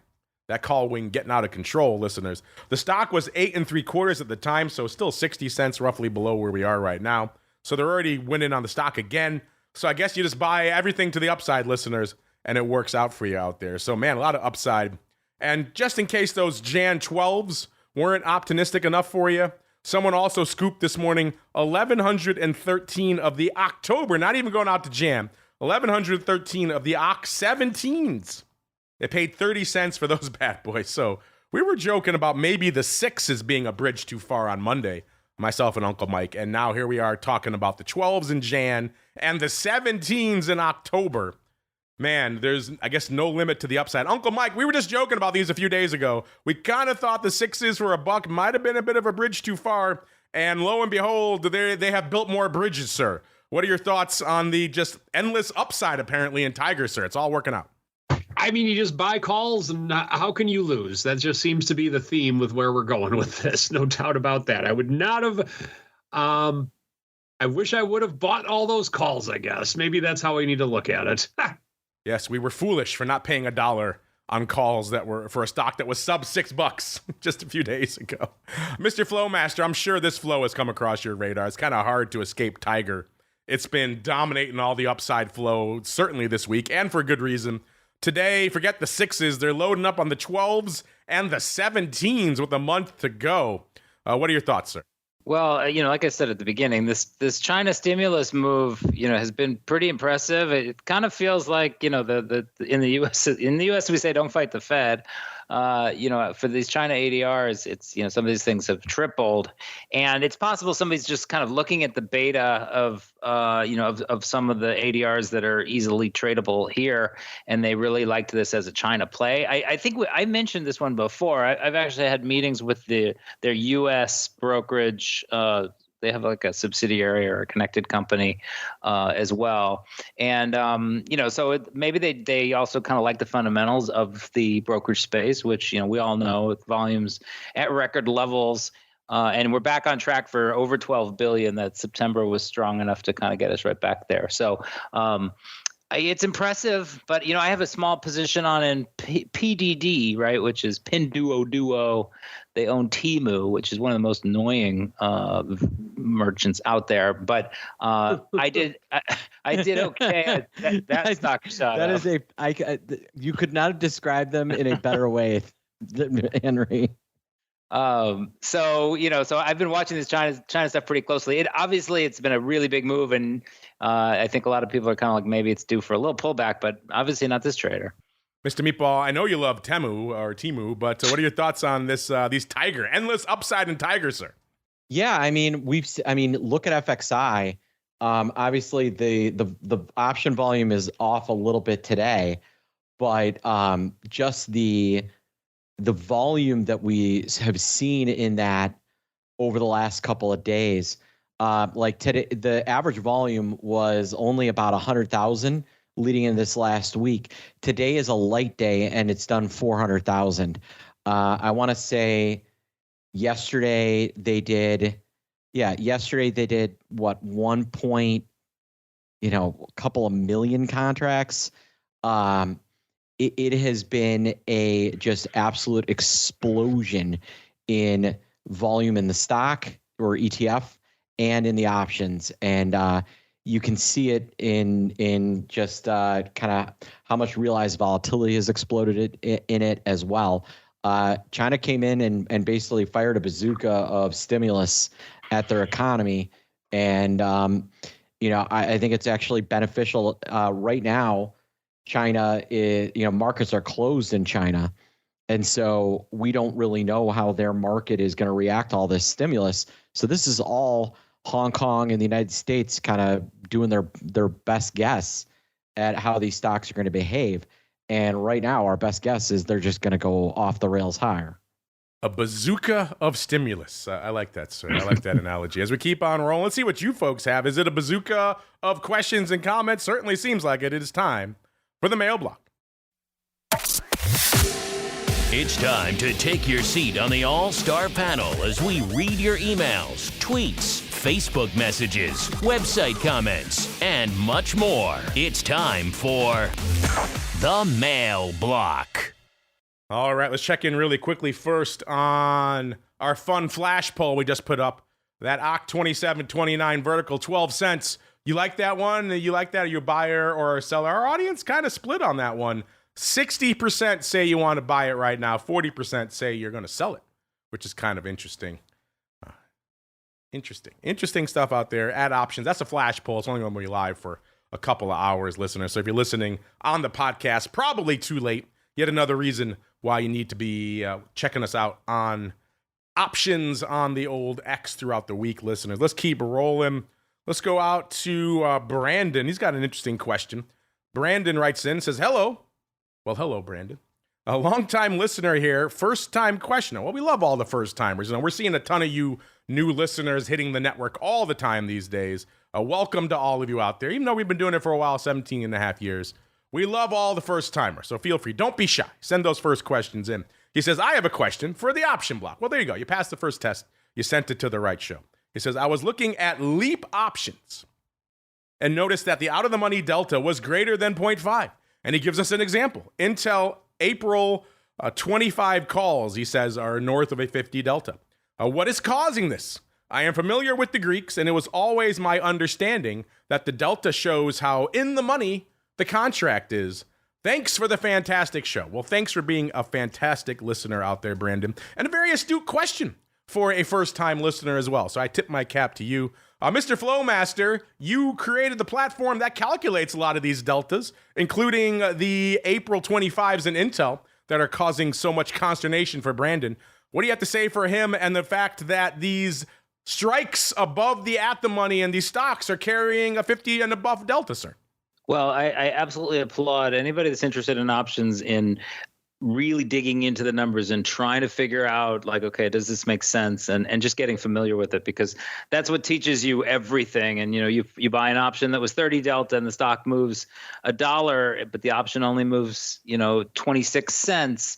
that call wing getting out of control, listeners. The stock was 8 3/4 at the time, so still 60 cents roughly below where we are right now. So they're already winning on the stock again. So I guess you just buy everything to the upside, listeners, and it works out for you out there. So, man, a lot of upside. And just in case those Jan 12s weren't optimistic enough for you, someone also scooped this morning 1,113 of the October, not even going out to Jan, 1,113 of the Oct 17s. They paid 30 cents for those bad boys. So we were joking about maybe the 6s being a bridge too far on Monday, myself and Uncle Mike. And now here we are talking about the 12s in Jan and the 17s in October. Man, there's, I guess, no limit to the upside. Uncle Mike, we were just joking about these a few days ago. We kind of thought the 6s for $1 might have been a bit of a bridge too far. And lo and behold, they have built more bridges, sir. What are your thoughts on the just endless upside, apparently, in TIGR, sir? It's all working out. I mean, you just buy calls, and how can you lose? That just seems to be the theme with where we're going with this. No doubt about that. I would not have... I wish I would have bought all those calls, I guess. Maybe that's how we need to look at it. Yes, we were foolish for not paying $1 on calls that were for a stock that was sub $6 just a few days ago. Mr. Flowmaster, I'm sure this flow has come across your radar. It's kind of hard to escape TIGR. It's been dominating all the upside flow, certainly this week, and for good reason. Today, forget the 6s. They're loading up on the 12s and the 17s with a month to go. What are your thoughts, sir? Well, like I said at the beginning, this China stimulus move, has been pretty impressive. It kind of feels like, in the U.S. we say don't fight the Fed. For these China ADRs, it's, some of these things have tripled, and it's possible somebody's just kind of looking at the beta of some of the ADRs that are easily tradable here, and they really liked this as a China play. I think I mentioned this one before. I've actually had meetings with their U.S. brokerage. They have like a subsidiary or a connected company as well. And, so maybe they also kind of like the fundamentals of the brokerage space, which, we all know with volumes at record levels. And we're back on track for over 12 billion. That September was strong enough to kind of get us right back there. So it's impressive, but, I have a small position on in PDD, right, which is Pinduoduo. They own Temu, which is one of the most annoying merchants out there. But I did okay. That stock shot. That is you could not have described them in a better way Henry. So I've been watching this China stuff pretty closely. It's been a really big move, and I think a lot of people are kind of like maybe it's due for a little pullback, but obviously not this trader. Mr. Meatball, I know you love Temu, but what are your thoughts on this these TIGR endless upside in TIGR, sir? Yeah, look at FXI. Obviously the option volume is off a little bit today, but just the volume that we have seen in that over the last couple of days, like today, the average volume was only about 100,000 leading in this last week. Today is a light day and it's done 400,000. I want to say yesterday they did what, a couple of million contracts. It has been a just absolute explosion in volume in the stock or ETF and in the options. And you can see it in just kind of how much realized volatility has exploded in it as well. China came in and basically fired a bazooka of stimulus at their economy. And, I think it's actually beneficial right now. China is, markets are closed in China. And so we don't really know how their market is going to react to all this stimulus. So this is all Hong Kong and the United States kind of doing their best guess at how these stocks are going to behave. And right now, our best guess is they're just going to go off the rails higher. A bazooka of stimulus. I like that, sir. I like that analogy. As we keep on rolling, let's see what you folks have. Is it a bazooka of questions and comments? Certainly seems like it. It is time for the mail block. It's time to take your seat on the All-Star panel as we read your emails, tweets, Facebook messages, website comments, and much more. It's time for the mail block. All right, let's check in really quickly first on our fun flash poll we just put up. That OCK 2729 vertical, 12 cents. You like that one? You like that? Are you a buyer or a seller? Our audience kind of split on that one. 60% say you want to buy it right now. 40% say you're going to sell it, which is kind of interesting. Interesting stuff out there. Add options. That's a flash poll. It's only going to be live for a couple of hours, listeners. So if you're listening on the podcast, probably too late. Yet another reason why you need to be checking us out on options on the old X throughout the week, listeners. Let's keep rolling. Let's go out to Brandon. He's got an interesting question. Brandon writes in, says, hello. Well, hello, Brandon. A long-time listener here, first-time questioner. Well, we love all the first-timers. We're seeing a ton of you new listeners hitting the network all the time these days. Welcome to all of you out there. Even though we've been doing it for a while, 17 and a half years, we love all the first-timers, so feel free. Don't be shy. Send those first questions in. He says, I have a question for the option block. Well, there you go. You passed the first test. You sent it to the right show. He says, I was looking at leap options and noticed that the out-of-the-money delta was greater than 0.5. And he gives us an example. Intel April 25 calls, he says, are north of a 50 delta. What is causing this? I am familiar with the Greeks, and it was always my understanding that the delta shows how in the money the contract is. Thanks for the fantastic show. Well, thanks for being a fantastic listener out there, Brandon. And a very astute question for a first-time listener as well. So I tip my cap to you. Mr. Flowmaster, you created the platform that calculates a lot of these deltas, including the April 25s in Intel that are causing so much consternation for Brandon. What do you have to say for him and the fact that these strikes above the at-the-money and these stocks are carrying a 50 and above delta, sir? Well, I absolutely applaud anybody that's interested in options in really digging into the numbers and trying to figure out, like, okay, does this make sense? And just getting familiar with it, because that's what teaches you everything. And, you buy an option that was 30 delta and the stock moves $1, but the option only moves, 26 cents.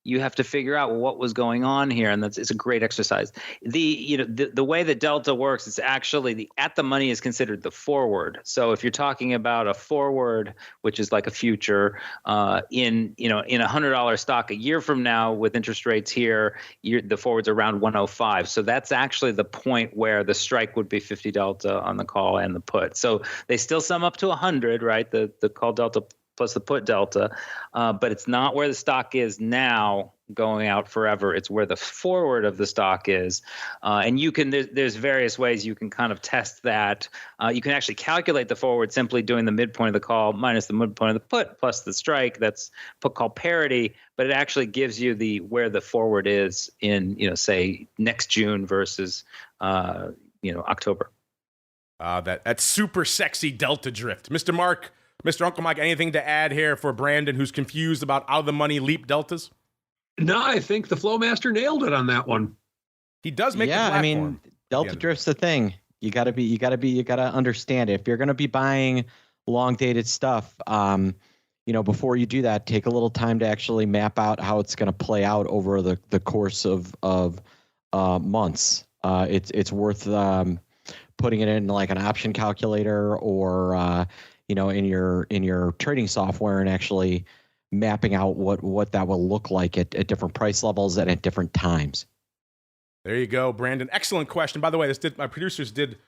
You have to figure out what was going on here, and it's a great exercise. The way that delta works, it's actually the at the money is considered the forward. So if you're talking about a forward, which is like a future, in $100 stock a year from now with interest rates here, the forward's around 105. So that's actually the point where the strike would be 50 delta on the call and the put. So they still sum up to 100, right? The call delta plus the put delta, but it's not where the stock is now going out forever. It's where the forward of the stock is. And you can, there's various ways you can kind of test that. You can actually calculate the forward simply doing the midpoint of the call minus the midpoint of the put plus the strike. That's put call parity, but it actually gives you where the forward is in, say next June versus, October. That's super sexy delta drift. Mr. Uncle Mike, anything to add here for Brandon, who's confused about out of the money leap deltas? No, I think the Flowmaster nailed it on that one. He does make the platform. I mean, delta drift's the thing. You gotta understand it. If you're gonna be buying long dated stuff, before you do that, take a little time to actually map out how it's gonna play out over the course of months. It's worth putting it in like an option calculator or in your trading software and actually mapping out what that will look like at different price levels and at different times. There you go, Brandon. Excellent question. By the way, my producers did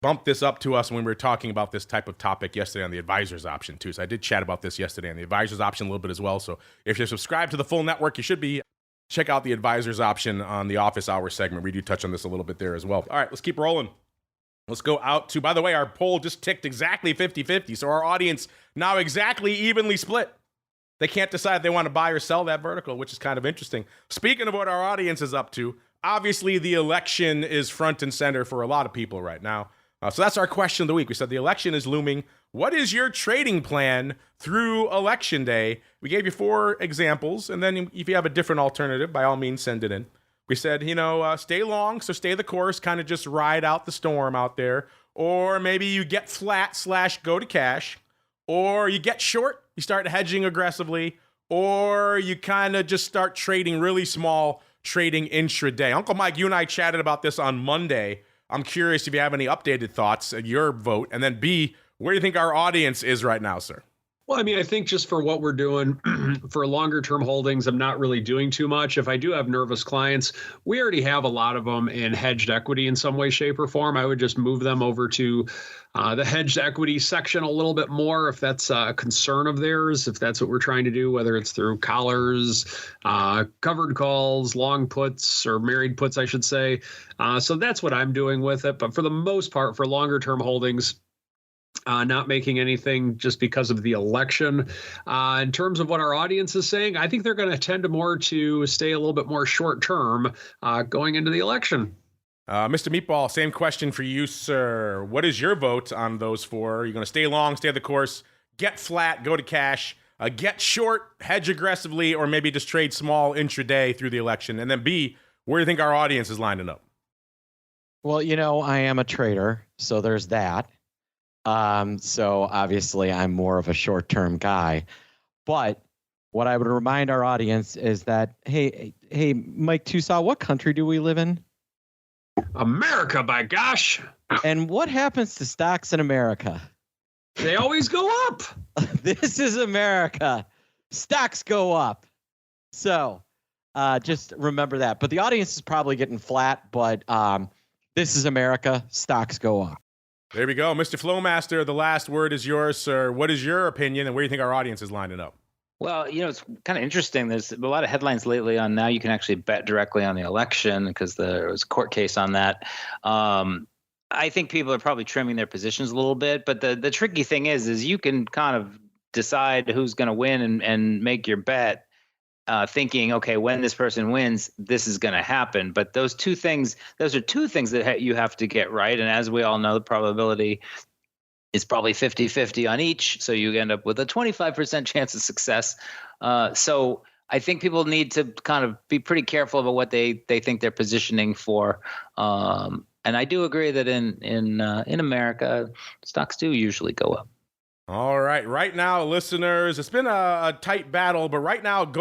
bump this up to us when we were talking about this type of topic yesterday on the advisor's option too. So I did chat about this yesterday on the advisor's option a little bit as well. So if you're subscribed to the full network, you should be. Check out the advisor's option on the office hour segment. We do touch on this a little bit there as well. All right, let's keep rolling. Let's go out to, by the way, our poll just ticked exactly 50-50. So our audience now exactly evenly split. They can't decide if they want to buy or sell that vertical, which is kind of interesting. Speaking of what our audience is up to, obviously the election is front and center for a lot of people right now. So that's our question of the week. We said the election is looming. What is your trading plan through election day? We gave you 4 examples, and then if you have a different alternative, by all means, send it in. We said, stay long, so stay the course, kind of just ride out the storm out there. Or maybe you get flat / go to cash. Or you get short, you start hedging aggressively. Or you kind of just start trading really small, trading intraday. Uncle Mike, you and I chatted about this on Monday. I'm curious if you have any updated thoughts, your vote. And then B, where do you think our audience is right now, sir? Well, I mean, I think just for what we're doing for longer term holdings, I'm not really doing too much. If I do have nervous clients, we already have a lot of them in hedged equity in some way, shape, or form. I would just move them over to the hedged equity section a little bit more if that's a concern of theirs, if that's what we're trying to do, whether it's through collars, covered calls, long puts, or married puts, I should say. So that's what I'm doing with it. But for the most part, for longer term holdings, not making anything just because of the election. In terms of what our audience is saying, I think they're going to tend to stay a little bit more short term going into the election. Mr. Meatball, same question for you, sir. What is your vote on those 4? Are you going to stay long, stay the course, get flat, go to cash, get short, hedge aggressively, or maybe just trade small intraday through the election? And then B, where do you think our audience is lining up? Well, I am a trader, so there's that. So obviously I'm more of a short-term guy, but what I would remind our audience is that, hey, Mike Tosaw, what country do we live in? America, by gosh. And what happens to stocks in America? They always go up. This is America. Stocks go up. So just remember that. But the audience is probably getting flat, but this is America. Stocks go up. There we go. Mr. Flowmaster, the last word is yours, sir. What is your opinion, and where do you think our audience is lining up? Well, it's kind of interesting. There's a lot of headlines lately on now you can actually bet directly on the election because there was a court case on that. I think people are probably trimming their positions a little bit, but the tricky thing is you can kind of decide who's going to win and make your bet thinking, okay, when this person wins, this is going to happen. But those are two things that you have to get right. And as we all know, the probability is probably 50-50 on each. So you end up with a 25% chance of success. So I think people need to kind of be pretty careful about what they think they're positioning for. And I do agree that in America, stocks do usually go up. All right. Right now, listeners, it's been a tight battle, but right now,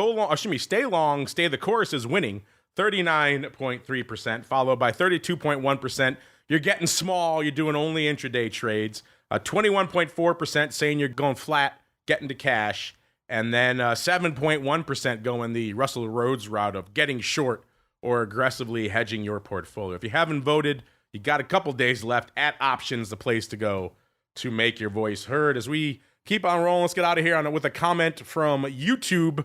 stay long, stay the course is winning 39.3%, followed by 32.1%. You're getting small. You're doing only intraday trades. 21.4% saying you're going flat, getting to cash. And then 7.1% going the Russell Rhodes route of getting short or aggressively hedging your portfolio. If you haven't voted, you got a couple days left. At Options, the place to go to make your voice heard. As we keep on rolling, let's get out of here with a comment from YouTube.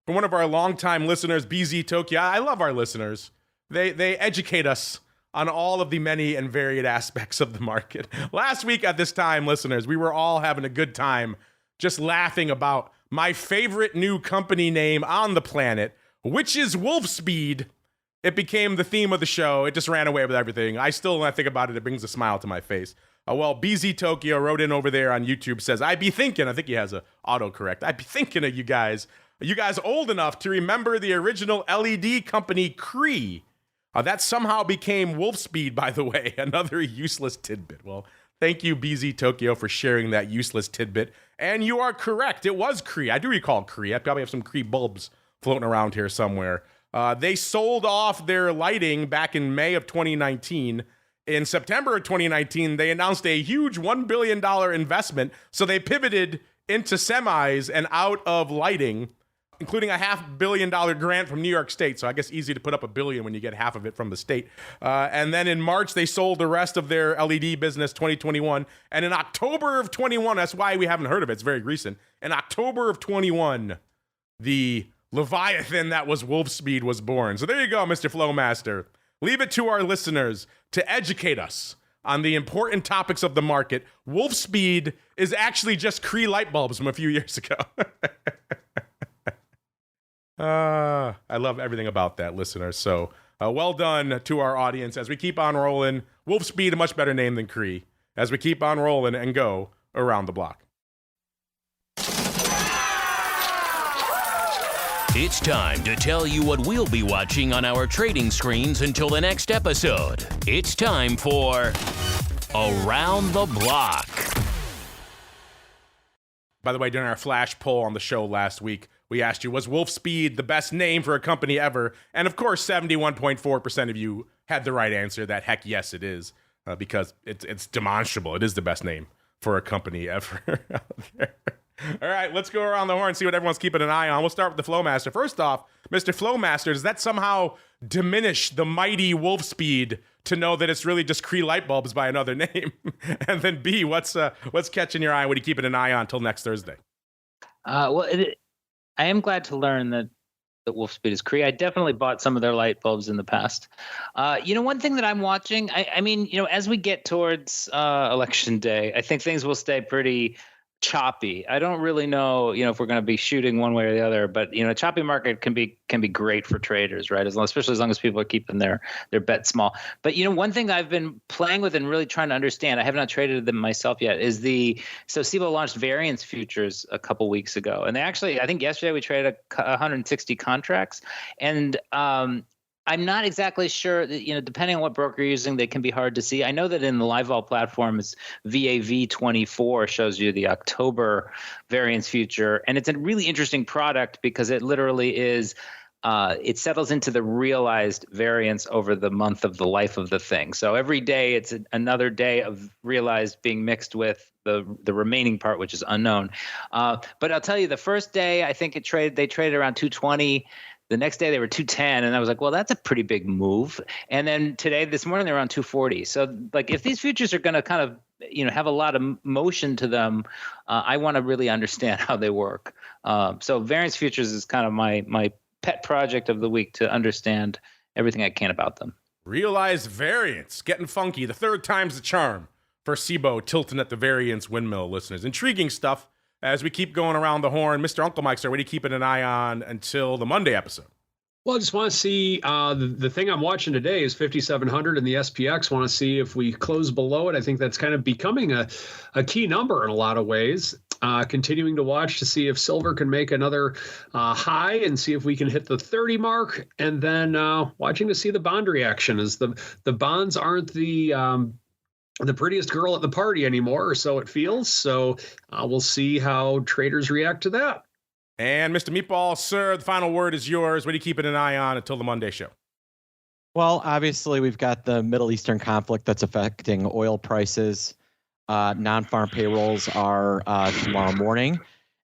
from one of our longtime listeners, BZ Tokyo. I love our listeners. They educate us on all of the many and varied aspects of the market. Last week at this time, listeners, we were all having a good time just laughing about my favorite new company name on the planet, which is Wolfspeed. It became the theme of the show. It just ran away with everything. I still, when I think about it, it brings a smile to my face. Well, BZ Tokyo wrote in over there on YouTube, says, I be thinking, I think he has a autocorrect, I be thinking of you guys old enough to remember the original LED company Cree. That somehow became Wolfspeed, by the way, another useless tidbit. Well, thank you, BZ Tokyo, for sharing that useless tidbit. And you are correct. It was Cree. I do recall Cree. I probably have some Cree bulbs floating around here somewhere. They sold off their lighting back in May of 2019. In September of 2019, they announced a huge $1 billion investment. So they pivoted into semis and out of lighting, including a $500 million grant from New York State. So I guess easy to put up $1 billion when you get half of it from the state. And then in March, they sold the rest of their LED business 2021. And in October of 21, that's why we haven't heard of it. It's very recent. In October of 21, the Leviathan that was Wolfspeed was born. So there you go, Mr. Flowmaster. Leave it to our listeners to educate us on the important topics of the market. Wolfspeed is actually just Cree light bulbs from a few years ago. I love everything about that, listeners. So well done to our audience as we keep on rolling. Wolfspeed, a much better name than Cree, as we keep on rolling and go around the block. It's time to tell you what we'll be watching on our trading screens until the next episode. It's time for Around the Block. By the way, during our flash poll on the show last week, we asked you, was Wolfspeed the best name for a company ever? And of course, 71.4% of you had the right answer that, heck yes, it is, because it's demonstrable. It is the best name for a company ever out there. All right, let's go around the horn and see what everyone's keeping an eye on. We'll start with the Flowmaster. First off, Mr. Flowmaster, does that somehow diminish the mighty Wolfspeed to know that it's really just Cree light bulbs by another name? And then B, what's catching your eye? What are you keeping an eye on until next Thursday? I am glad to learn that Wolfspeed is Cree. I definitely bought some of their light bulbs in the past. One thing that I'm watching, I mean, as we get towards election day, I think things will stay pretty choppy. I don't really know, if we're going to be shooting one way or the other, but a choppy market can be great for traders, right? Especially as long as people are keeping their bet small. But one thing I've been playing with and really trying to understand, I have not traded them myself yet, is so Cboe launched variance futures a couple weeks ago, and they actually, I think yesterday we traded 160 contracts, and I'm not exactly sure that, depending on what broker you're using, they can be hard to see. I know that in the LiveVol platform, it's VAV24 shows you the October variance future. And it's a really interesting product because it literally is, it settles into the realized variance over the month of the life of the thing. So every day it's another day of realized being mixed with the remaining part, which is unknown. But I'll tell you, the first day, I think they traded around 220. The next day they were 210, and I was like, well, that's a pretty big move. And then this morning they're around 240. So if these futures are going to kind of, have a lot of motion to them, I want to really understand how they work. So variance futures is kind of my pet project of the week to understand everything I can about them. Realized variance, getting funky. The third time's the charm for Cboe tilting at the variance windmill, listeners. Intriguing stuff. As we keep going around the horn, Mr. Uncle Mike, sir, what are you keeping an eye on until the Monday episode? Well, I just want to see the thing I'm watching today is 5,700 in the SPX. Want to see if we close below it. I think that's kind of becoming a key number in a lot of ways. Continuing to watch to see if silver can make another high and see if we can hit the 30 mark. And then watching to see the bond reaction as the bonds aren't the prettiest girl at the party anymore, or so it feels. So we'll see how traders react to that. And Mr. Meatball, sir, the final word is yours. What are you keeping an eye on until the Monday show? Well, obviously, we've got the Middle Eastern conflict that's affecting oil prices. Non-farm payrolls are tomorrow morning.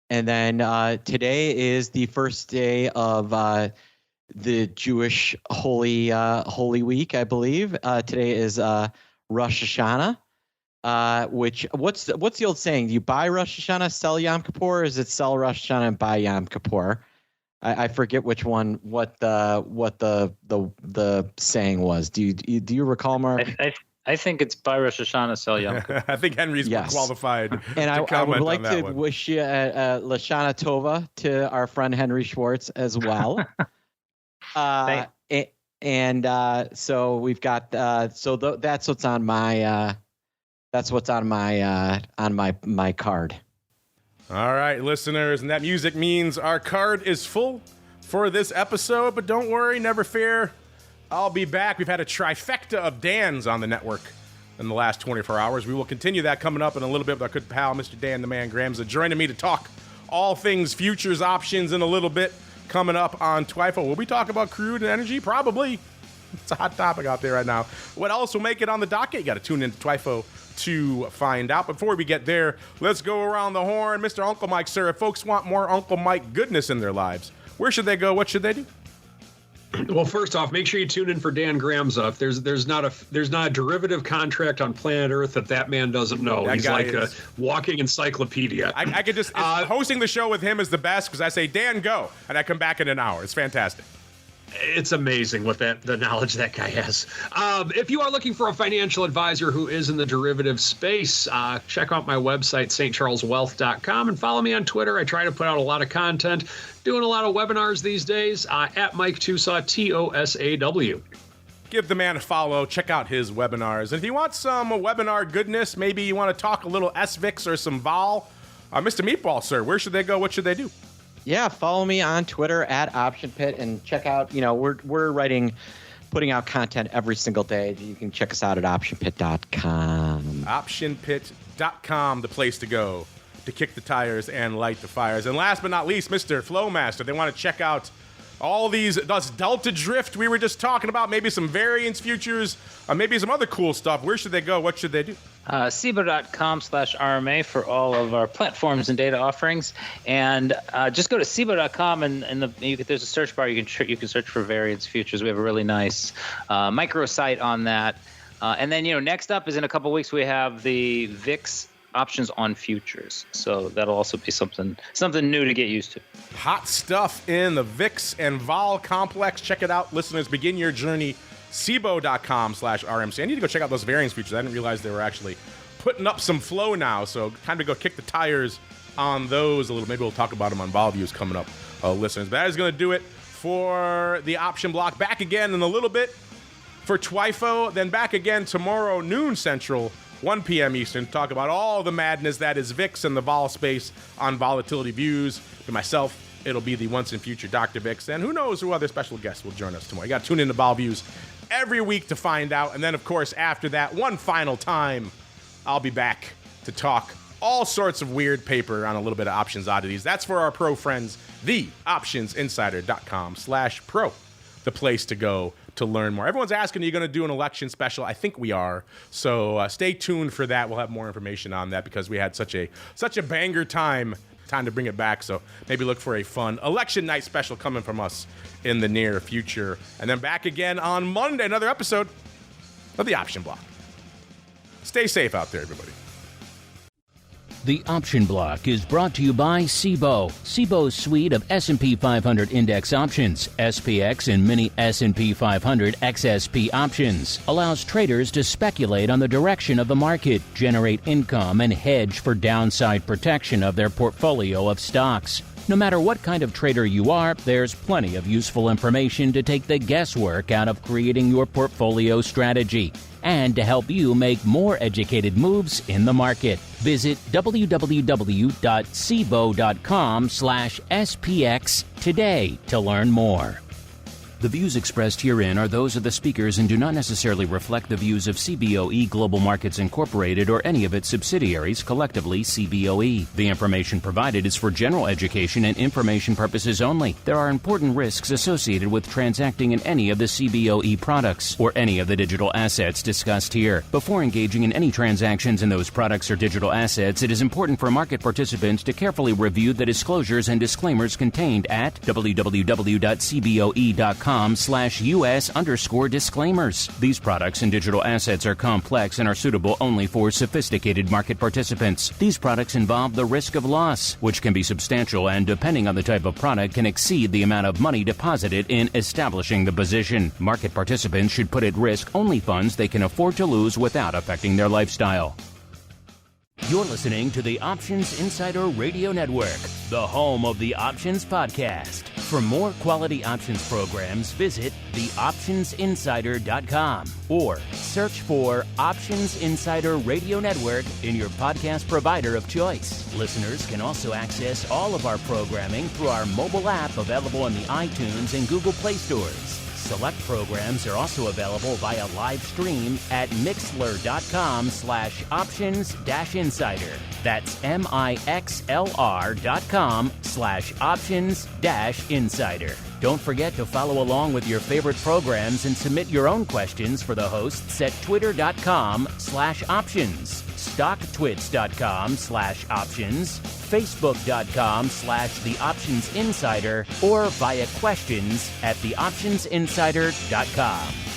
And then today is the first day of the Jewish Holy Week, I believe. Today is Rosh Hashanah, which what's the old saying? Do you buy Rosh Hashanah, sell Yom Kippur, or is it sell Rosh Hashanah and buy Yom Kippur? I forget which one. What the saying was. Do you recall, Mark? I think it's by Rosh Hashanah Sel Yom Kippur. I think Henry's more qualified. And I would like to wish you Lashana Tova to our friend Henry Schwartz as well. So we've got that's what's on my my card. All right, listeners, and that music means our card is full for this episode, but don't worry, never fear. I'll be back. We've had a trifecta of Dans on the network in the last 24 hours. We will continue that coming up in a little bit with our good pal, Mr. Dan the Man Gramza, joining me to talk all things futures options in a little bit. Coming up on TWIFO, will we talk about crude and energy? Probably. It's a hot topic out there right now. What else will make it on the docket? You got to tune in to TWIFO to find out. Before we get there, let's go around the horn. Mr. Uncle Mike, sir, if folks want more Uncle Mike goodness in their lives, where should they go? What should they do? Well, first off, make sure you tune in for Dan Gramza. There's not a derivative contract on planet Earth that man doesn't know. He's like a walking encyclopedia. I could just hosting the show with him is the best because I say, Dan, go, and I come back in an hour. It's fantastic. It's amazing what the knowledge that guy has. If you are looking for a financial advisor who is in the derivative space, check out my website, stcharleswealth.com, and follow me on Twitter. I try to put out a lot of content, doing a lot of webinars these days, at Mike Tosaw, Tosaw. Give the man a follow. Check out his webinars. And if you want some webinar goodness, maybe you want to talk a little SVIX or some vol, Mr. Meatball, sir, where should they go? What should they do? Yeah, follow me on Twitter at OptionPit and check out, we're putting out content every single day. You can check us out at optionpit.com. Optionpit.com, the place to go to kick the tires and light the fires. And last but not least, Mr. Flowmaster. They want to check out all this Delta Drift we were just talking about, maybe some variance futures, maybe some other cool stuff. Where should they go? What should they do? Cboe.com/RMA for all of our platforms and data offerings. And just go to Cboe.com and there's a search bar. You can search for variance futures. We have a really nice microsite on that. And then, next up is in a couple weeks, we have the VIX options on futures. So that'll also be something new to get used to. Hot stuff in the VIX and vol complex. Check it out, listeners. Begin your journey. Cboe.com/RMC. I need to go check out those variance features. I didn't realize they were actually putting up some flow now. So time to go kick the tires on those a little. Maybe we'll talk about them on vol views coming up, listeners. But that is going to do it for the option block. Back again in a little bit for TWIFO. Then back again tomorrow, noon Central, 1 p.m. Eastern, to talk about all the madness that is VIX and the vol space on Volatility Views. For myself, it'll be the once and future Dr. VIX. And who knows who other special guests will join us tomorrow. You got to tune in to Vol Views every week to find out. And then, of course, after that, one final time, I'll be back to talk all sorts of weird paper on a little bit of options oddities. That's for our pro friends, theoptionsinsider.com/pro, the place to go to learn more. Everyone's asking, are you going to do an election special? I think we are. So stay tuned for that. We'll have more information on that because we had such a banger time to bring it back. So maybe look for a fun election night special coming from us in the near future. And then back again on Monday, another episode of the Option Block. Stay safe out there, everybody. The Option Block is brought to you by Cboe. Cboe's suite of S&P 500 index options, SPX and mini S&P 500 XSP options, allows traders to speculate on the direction of the market, generate income, and hedge for downside protection of their portfolio of stocks. No matter what kind of trader you are, there's plenty of useful information to take the guesswork out of creating your portfolio strategy and to help you make more educated moves in the market. Visit www.cboe.com/SPX today to learn more. The views expressed herein are those of the speakers and do not necessarily reflect the views of Cboe Global Markets Incorporated or any of its subsidiaries, collectively Cboe. The information provided is for general education and information purposes only. There are important risks associated with transacting in any of the Cboe products or any of the digital assets discussed here. Before engaging in any transactions in those products or digital assets, it is important for market participants to carefully review the disclosures and disclaimers contained at www.cboe.com optionsinsider.com/US_disclaimers. These products and digital assets are complex and are suitable only for sophisticated market participants. These products involve the risk of loss, which can be substantial and, depending on the type of product, can exceed the amount of money deposited in establishing the position. Market participants should put at risk only funds they can afford to lose without affecting their lifestyle. You're listening to the Options Insider Radio Network, the home of the Options Podcast. For more quality options programs, visit theoptionsinsider.com or search for Options Insider Radio Network in your podcast provider of choice. Listeners can also access all of our programming through our mobile app available in the iTunes and Google Play stores. Select programs are also available via live stream at mixlr.com/options-insider. That's mixlr.com/options-insider. Don't forget to follow along with your favorite programs and submit your own questions for the hosts at twitter.com/options, stocktwits.com/options, facebook.com/theoptionsinsider, or via questions@theoptionsinsider.com.